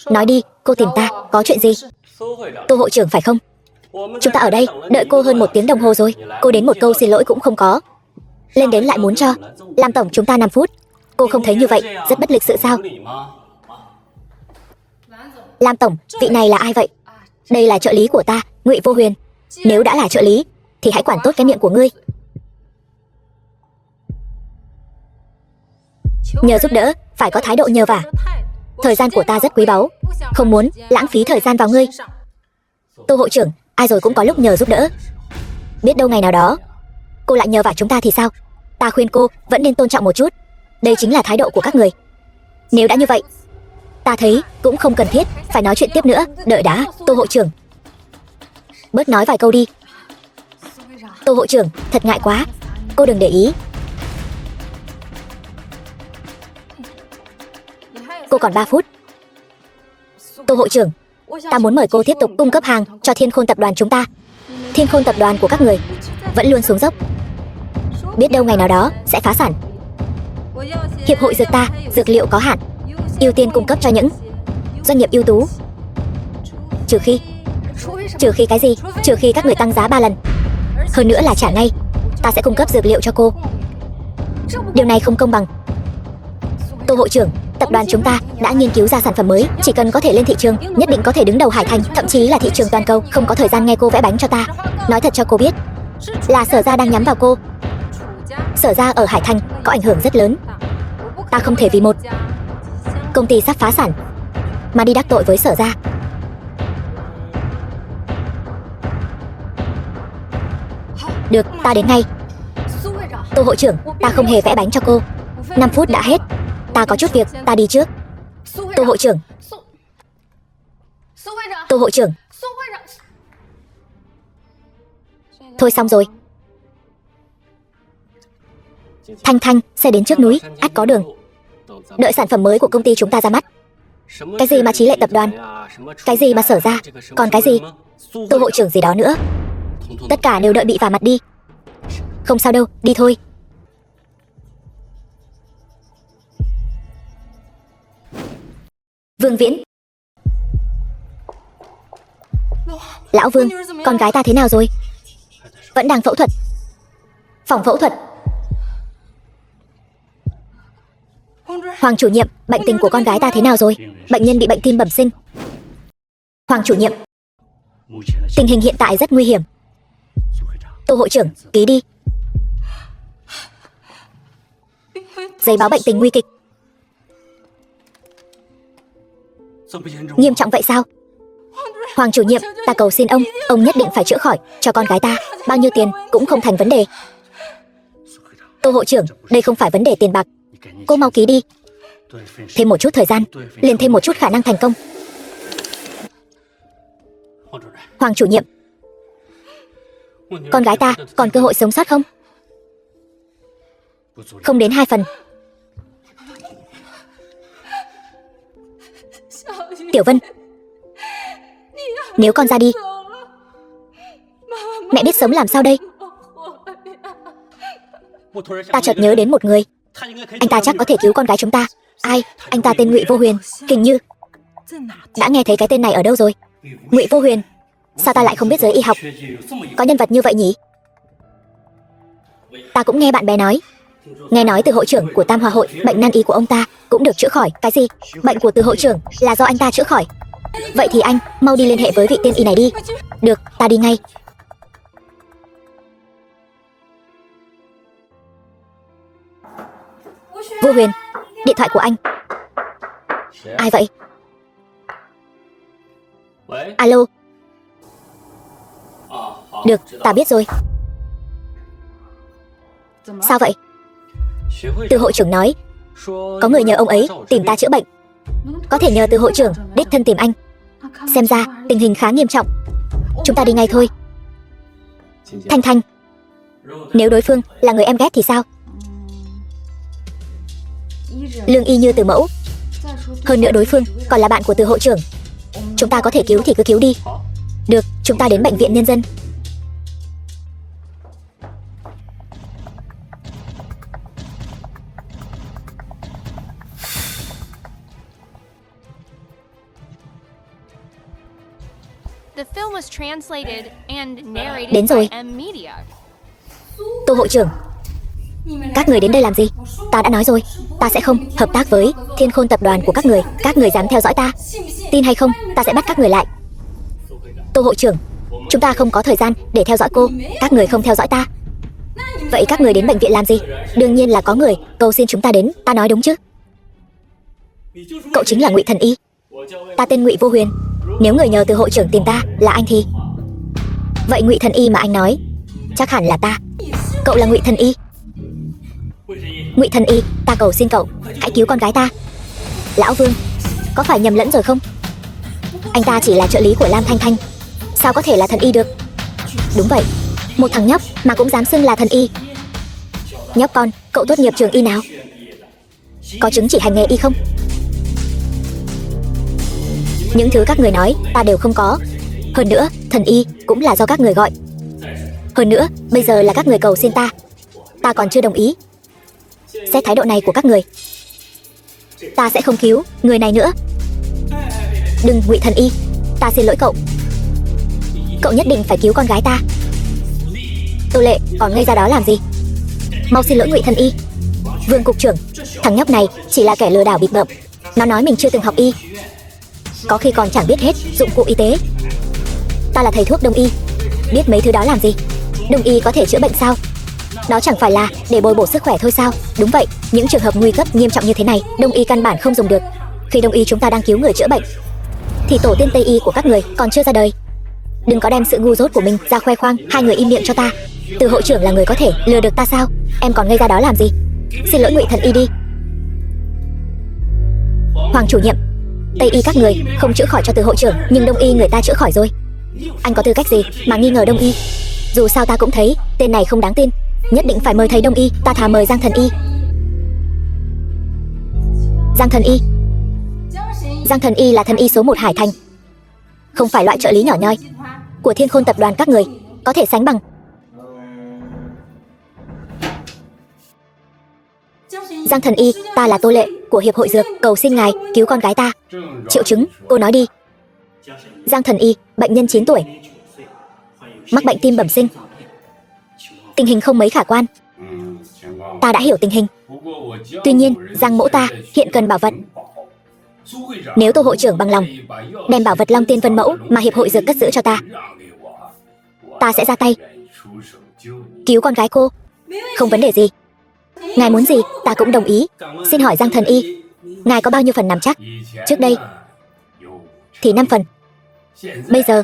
Nói đi, cô tìm ta, có chuyện gì? Tô hội trưởng phải không? Chúng ta ở đây, đợi cô hơn 1 tiếng đồng hồ rồi. Cô đến một câu xin lỗi cũng không có. Lên đến lại muốn cho Lam tổng chúng ta 5 phút. Cô không thấy như vậy rất bất lịch sự sao? Lam tổng, vị này là ai vậy? Đây là trợ lý của ta, Ngụy Vô Huyền. Nếu đã là trợ lý thì hãy quản tốt cái miệng của ngươi. Nhờ giúp đỡ, phải có thái độ nhờ vả. Thời gian của ta rất quý báu, không muốn lãng phí thời gian vào ngươi. Tô hội trưởng, ai rồi cũng có lúc nhờ giúp đỡ. Biết đâu ngày nào đó cô lại nhờ vả chúng ta thì sao? Ta khuyên cô vẫn nên tôn trọng một chút. Đây chính là thái độ của các người. Nếu đã như vậy, ta thấy cũng không cần thiết phải nói chuyện tiếp nữa. Đợi đã, Tô hội trưởng, bớt nói vài câu đi. Tô hội trưởng, thật ngại quá. Cô đừng để ý. Cô còn 3 phút. Tô hội trưởng, ta muốn mời cô tiếp tục cung cấp hàng cho Thiên Khôn tập đoàn chúng ta. Thiên Khôn tập đoàn của các người vẫn luôn xuống dốc, biết đâu ngày nào đó sẽ phá sản. Hiệp hội dược ta, dược liệu có hạn, ưu tiên cung cấp cho những doanh nghiệp ưu tú. Trừ khi cái gì? Trừ khi các người tăng giá 3 lần. Hơn nữa là trả ngay. Ta sẽ cung cấp dược liệu cho cô. Điều này không công bằng. Tô hội trưởng, tập đoàn chúng ta đã nghiên cứu ra sản phẩm mới, chỉ cần có thể lên thị trường, nhất định có thể đứng đầu Hải Thành, thậm chí là thị trường toàn cầu. Không có thời gian nghe cô vẽ bánh cho ta. Nói thật cho cô biết, là Sở gia đang nhắm vào cô. Sở gia ở Hải Thành có ảnh hưởng rất lớn. Ta không thể vì một công ty sắp phá sản mà đi đắc tội với Sở gia. Được, ta đến ngay. Tô hội trưởng, ta không hề vẽ bánh cho cô. 5 phút đã hết. Ta có chút việc, ta đi trước. Tô hội trưởng. Tô hội trưởng. Thôi xong rồi. Thanh Thanh, xe đến trước núi, ắt có đường. Đợi sản phẩm mới của công ty chúng ta ra mắt. Cái gì mà Trí Lệ tập đoàn, cái gì mà Sở gia, còn cái gì Tô hội trưởng gì đó nữa, tất cả đều đợi bị vả mặt đi. Không sao đâu, đi thôi. Vương Viễn. Lão Vương, con gái ta thế nào rồi? Vẫn đang phẫu thuật. Phòng phẫu thuật. Hoàng chủ nhiệm, bệnh tình của con gái ta thế nào rồi? Bệnh nhân bị bệnh tim bẩm sinh. Hoàng chủ nhiệm, tình hình hiện tại rất nguy hiểm. Tô hội trưởng, ký đi. Giấy báo bệnh tình nguy kịch. Nghiêm trọng vậy sao? Hoàng chủ nhiệm, ta cầu xin ông nhất định phải chữa khỏi cho con gái ta. Bao nhiêu tiền cũng không thành vấn đề. Tô hội trưởng, đây không phải vấn đề tiền bạc. Cô mau ký đi. Thêm một chút thời gian, liền thêm một chút khả năng thành công. Hoàng chủ nhiệm, con gái ta còn cơ hội sống sót không? Không đến 2 phần. Tiểu Vân, nếu con ra đi, mẹ biết sống làm sao đây? Ta chợt nhớ đến một người. Anh ta chắc có thể cứu con gái chúng ta. Ai? Anh ta tên Ngụy Vô Huyền. Hình như đã nghe thấy cái tên này ở đâu rồi. Ngụy Vô Huyền, sao ta lại không biết giới y học có nhân vật như vậy nhỉ? Ta cũng nghe bạn bè nói. Nghe nói từ hội trưởng của Tam Hòa hội, bệnh nan y của ông ta cũng được chữa khỏi. Cái gì? Bệnh của từ hội trưởng là do anh ta chữa khỏi? Vậy thì anh mau đi liên hệ với vị tiên y này đi. Được, ta đi ngay. Vô Huyền, điện thoại của anh. Ai vậy? Alo. Được, ta biết rồi. Sao vậy? Từ hội trưởng nói có người nhờ ông ấy tìm ta chữa bệnh. Có thể nhờ từ hội trưởng đích thân tìm anh. Xem ra tình hình khá nghiêm trọng. Chúng ta đi ngay thôi. Thanh Thanh, nếu đối phương là người em ghét thì sao? Lương y như từ mẫu. Hơn nữa đối phương còn là bạn của từ hội trưởng. Chúng ta có thể cứu thì cứ cứu đi. Được, chúng ta đến bệnh viện nhân dân. The film was translated and narrated Đến rồi. by M Media. Tô hội trưởng, các người đến đây làm gì? Ta đã nói rồi, ta sẽ không hợp tác với Thiên Khôn tập đoàn của các người. Các người dám theo dõi ta, tin hay không, ta sẽ bắt các người lại. Tô hội trưởng, chúng ta không có thời gian để theo dõi cô. Các người không theo dõi ta. Vậy các người đến bệnh viện làm gì? Đương nhiên là có người cầu xin chúng ta đến. Ta nói đúng chứ? Cậu chính là Ngụy Thần Y. Ta tên Ngụy Vô Huyền. Nếu người nhờ từ hội trưởng tìm ta là anh thì... Vậy Ngụy Thần Y mà anh nói chắc hẳn là ta. Cậu là Ngụy Thần Y. Ngụy Thần Y, ta cầu xin cậu hãy cứu con gái ta. Lão Vương, có phải nhầm lẫn rồi không? Anh ta chỉ là trợ lý của Lam Thanh Thanh, sao có thể là thần y được? Đúng vậy, một thằng nhóc mà cũng dám xưng là thần y. Nhóc con, cậu tốt nghiệp trường y nào? Có chứng chỉ hành nghề y không? Những thứ các người nói ta đều không có. Hơn nữa, thần y cũng là do các người gọi. Hơn nữa, bây giờ là các người cầu xin ta. Ta còn chưa đồng ý. Xét thái độ này của các người, ta sẽ không cứu người này nữa. Đừng, Ngụy Thần Y, ta xin lỗi cậu. Cậu nhất định phải cứu con gái ta. Tô Lệ, còn ngây ra đó làm gì? Mau xin lỗi Ngụy Thần Y. Vương cục trưởng, thằng nhóc này chỉ là kẻ lừa đảo bịp bợm. Nó nói mình chưa từng học y, có khi còn chẳng biết hết dụng cụ y tế. Ta là thầy thuốc đông y, biết mấy thứ đó làm gì? Đông y có thể chữa bệnh sao? Đó chẳng phải là để bồi bổ sức khỏe thôi sao? Đúng vậy, những trường hợp nguy cấp nghiêm trọng như thế này, đông y căn bản không dùng được. Khi đông y chúng ta đang cứu người chữa bệnh, thì tổ tiên Tây y của các người còn chưa ra đời. Đừng có đem sự ngu dốt của mình ra khoe khoang. Hai người im miệng cho ta. Từ hội trưởng là người có thể lừa được ta sao? Em còn ngây ra đó làm gì? Xin lỗi Ngụy Thần Y đi. Hoàng chủ nhiệm, Tây y các người không chữa khỏi cho từ hội trưởng, nhưng đông y người ta chữa khỏi rồi. Anh có tư cách gì mà nghi ngờ đông y? Dù sao ta cũng thấy tên này không đáng tin. Nhất định phải mời thầy đông y. Ta thà mời Giang Thần Y. Giang Thần Y. Giang Thần Y là thần y số 1 Hải Thành, không phải loại trợ lý nhỏ nhoi của Thiên Khôn tập đoàn các người có thể sánh bằng. Giang Thần Y, ta là Tô Lệ của Hiệp hội Dược, cầu xin ngài cứu con gái ta. Triệu chứng, cô nói đi. Giang Thần Y, bệnh nhân 9 tuổi, mắc bệnh tim bẩm sinh. Tình hình không mấy khả quan. Ta đã hiểu tình hình. Tuy nhiên, Giang mỗ ta hiện cần bảo vật. Nếu Tô hội trưởng bằng lòng đem bảo vật Long Tiên Vân Mẫu mà hiệp hội dược cất giữ cho ta sẽ ra tay cứu con gái cô. Không vấn đề gì. Ngài muốn gì ta cũng đồng ý. Xin hỏi Giang thần y, ngài có bao nhiêu phần nắm chắc? Trước đây thì 5 phần, bây giờ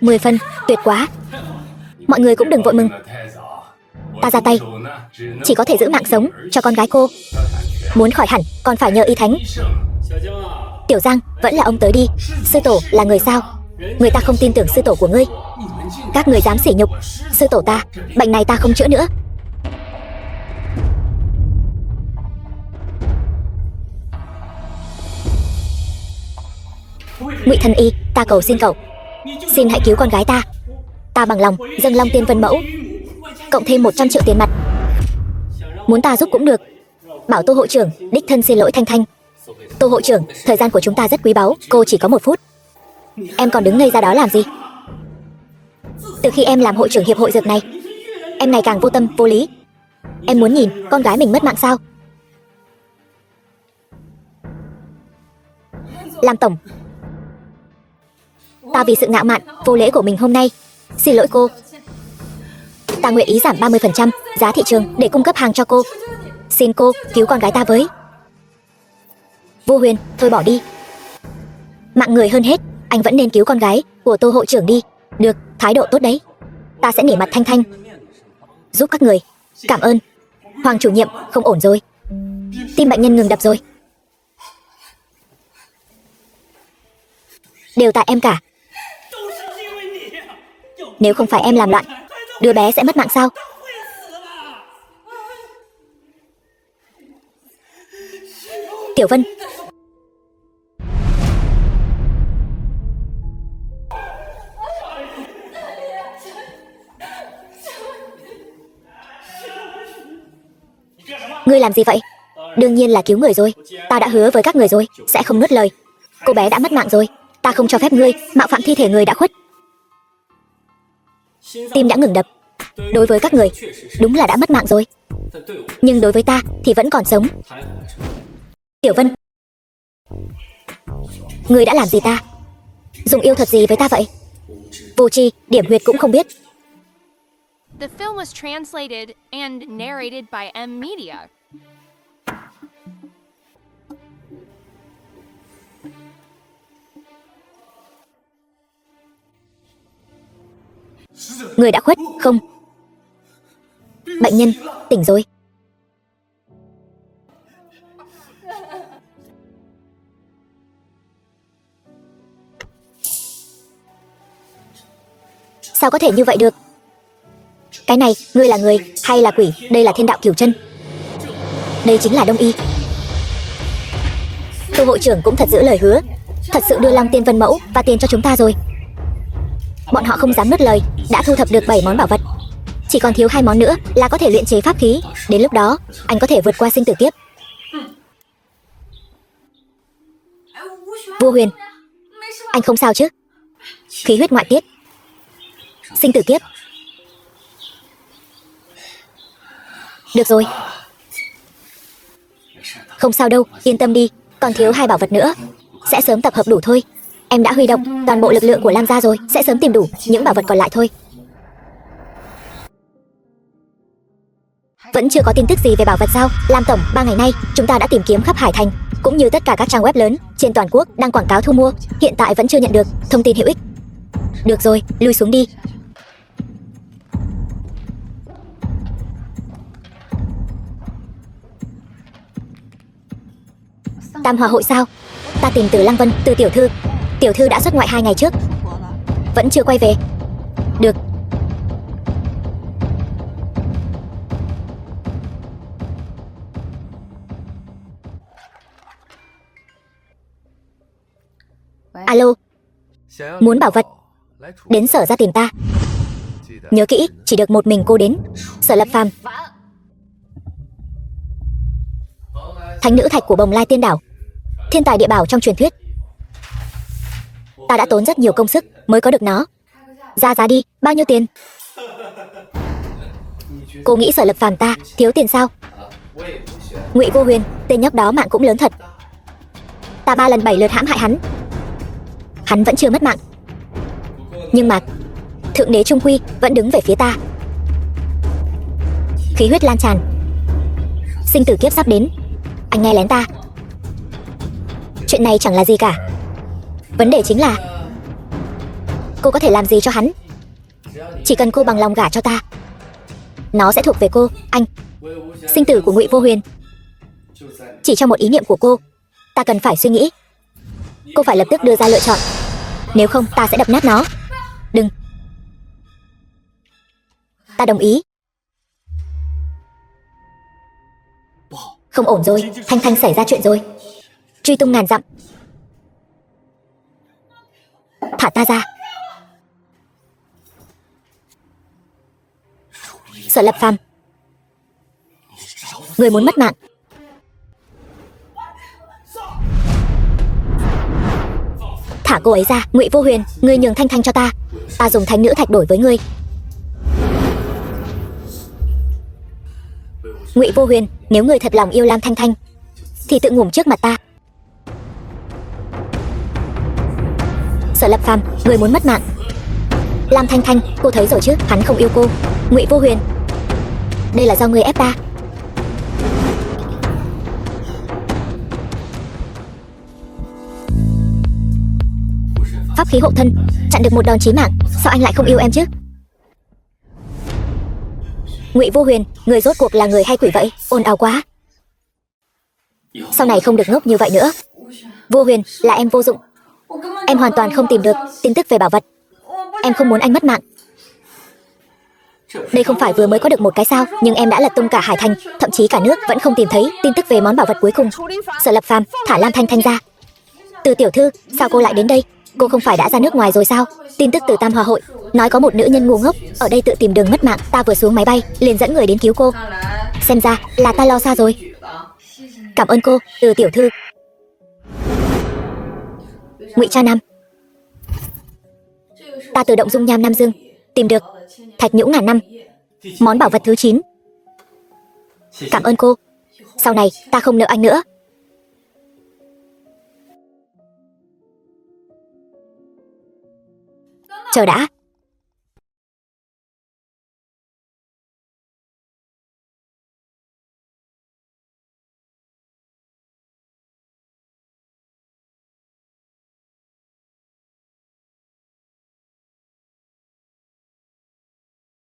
10 phần. Tuyệt quá. Mọi người cũng đừng vội mừng. Ta ra tay chỉ có thể giữ mạng sống cho con gái cô. Muốn khỏi hẳn còn phải nhờ y thánh. Tiểu Giang, vẫn là ông tới đi. Sư tổ là người sao? Người ta không tin tưởng sư tổ của ngươi. Các người dám sỉ nhục sư tổ ta. Bệnh này ta không chữa nữa. Ngụy thần y, ta cầu xin cậu, xin hãy cứu con gái ta. Ta bằng lòng dâng Long Tiên Vân Mẫu cộng thêm 100 triệu tiền mặt. Muốn ta giúp cũng được. Bảo Tô hội trưởng đích thân xin lỗi Thanh Thanh. Tô hội trưởng, thời gian của chúng ta rất quý báu, cô chỉ có 1 phút. Em còn đứng ngây ra đó làm gì? Từ khi em làm hội trưởng hiệp hội dược này, em ngày càng vô tâm vô lý. Em muốn nhìn con gái mình mất mạng sao? Làm tổng, ta vì sự ngạo mạn vô lễ của mình hôm nay xin lỗi cô. Ta nguyện ý giảm 30% giá thị trường để cung cấp hàng cho cô. Xin cô cứu con gái ta với. Vô Huyền, thôi bỏ đi. Mạng người hơn hết, anh vẫn nên cứu con gái của Tô hội trưởng đi. Được, thái độ tốt đấy. Ta sẽ nể mặt Thanh Thanh giúp các người. Cảm ơn. Hoàng chủ nhiệm, không ổn rồi. Tim bệnh nhân ngừng đập rồi. Đều tại em cả. Nếu không phải em làm loạn, đứa bé sẽ mất mạng sao? Tiểu Vân. Ngươi làm gì vậy? Đương nhiên là cứu người rồi. Ta đã hứa với các người rồi, sẽ không nuốt lời. Cô bé đã mất mạng rồi, ta không cho phép ngươi mạo phạm thi thể người đã khuất. Tim đã ngừng đập. Đối với các người, đúng là đã mất mạng rồi. Nhưng đối với ta thì vẫn còn sống. Tiểu Vân, ngươi đã làm gì ta? Dùng yêu thuật gì với ta vậy? Vô tri, điểm huyệt cũng không biết. The film was translated and narrated by M Media. Người đã khuất, không? Bệnh nhân, tỉnh rồi. Sao có thể như vậy được? Cái này, ngươi là người hay là quỷ? Đây là thiên đạo cửu chân. Đây chính là Đông Y. Tô hội trưởng cũng thật giữ lời hứa, thật sự đưa Long Tiên Vân Mẫu và tiền cho chúng ta rồi. Bọn họ không dám nuốt lời, đã thu thập được 7 món bảo vật. Chỉ còn thiếu 2 món nữa là có thể luyện chế pháp khí. Đến lúc đó, anh có thể vượt qua sinh tử kiếp. Vua Huyền, anh không sao chứ? Khí huyết ngoại tiết. Sinh tử kiếp. Được rồi. Không sao đâu, yên tâm đi. Còn thiếu 2 bảo vật nữa, sẽ sớm tập hợp đủ thôi. Em đã huy động toàn bộ lực lượng của Lam gia rồi, sẽ sớm tìm đủ những bảo vật còn lại thôi. Vẫn chưa có tin tức gì về bảo vật sao? Lam tổng, 3 ngày nay chúng ta đã tìm kiếm khắp Hải Thành, cũng như tất cả các trang web lớn trên toàn quốc đang quảng cáo thu mua. Hiện tại vẫn chưa nhận được thông tin hữu ích. Được rồi, lui xuống đi. Tam Hòa hội sao? Ta tìm từ Lăng Vân, từ tiểu thư. Tiểu thư đã xuất ngoại 2 ngày trước, vẫn chưa quay về. Được. Alo. Muốn bảo vật, đến sở ra tìm ta. Nhớ kỹ, chỉ được một mình cô đến. Sở Lập Phàm, thánh nữ thạch của Bồng Lai Tiên Đảo, thiên tài địa bảo trong truyền thuyết. Ta đã tốn rất nhiều công sức mới có được nó. Ra giá đi, bao nhiêu tiền? Cô nghĩ Sở Lập Phàm ta thiếu tiền sao? Ngụy Vô Huyền, tên nhóc đó mạng cũng lớn thật. Ta 3 lần 7 lượt hãm hại hắn, hắn vẫn chưa mất mạng. Nhưng mà Thượng Đế trung quy vẫn đứng về phía ta. Khí huyết lan tràn, sinh tử kiếp sắp đến. Anh nghe lén ta. Chuyện này chẳng là gì cả. Vấn đề chính là cô có thể làm gì cho hắn. Chỉ cần cô bằng lòng gả cho ta, nó sẽ thuộc về cô, anh. Sinh tử của Ngụy Vô Huyền chỉ trong một ý niệm của cô. Ta cần phải suy nghĩ. Cô phải lập tức đưa ra lựa chọn, nếu không ta sẽ đập nát nó. Đừng. Ta đồng ý. Không ổn rồi, Thanh Thanh xảy ra chuyện rồi. Truy tung ngàn dặm. Thả ta ra. Sở Lập Phàm, người muốn mất mạng. Thả cô ấy ra. Ngụy Vô Huyền, ngươi nhường Thanh Thanh cho ta. Ta dùng thánh nữ thạch đổi với ngươi. Ngụy Vô Huyền, nếu ngươi thật lòng yêu Lam Thanh Thanh thì tự ngủm trước mặt ta. Sở Lập Phàm, người muốn mất mạng. Lam Thanh Thanh, cô thấy rồi chứ, hắn không yêu cô. Ngụy Vô Huyền, đây là do ngươi ép ta. Pháp khí hộ thân, chặn được một đòn chí mạng. Sao anh lại không yêu em chứ? Ngụy Vô Huyền, người rốt cuộc là người hay quỷ vậy? Ồn ào quá. Sau này không được ngốc như vậy nữa. Vô Huyền, là em vô dụng. Em hoàn toàn không tìm được tin tức về bảo vật. Em không muốn anh mất mạng. Đây không phải vừa mới có được một cái sao, nhưng em đã lật tung cả Hải Thành, thậm chí cả nước vẫn không tìm thấy tin tức về món bảo vật cuối cùng. Sở Lập Phàm, thả Lam Thanh Thanh ra. Từ tiểu thư, sao cô lại đến đây? Cô không phải đã ra nước ngoài rồi sao? Tin tức từ Tam Hòa hội nói có một nữ nhân ngu ngốc ở đây tự tìm đường mất mạng. Ta vừa xuống máy bay liền dẫn người đến cứu cô. Xem ra là ta lo xa rồi. Cảm ơn cô, Từ tiểu thư. Ngụy Cha Nam, ta từ động dung nham Nam Dương tìm được thạch nhũ ngàn năm, món bảo vật thứ 9. Cảm ơn cô. Sau này ta không nợ anh nữa. Chờ đã.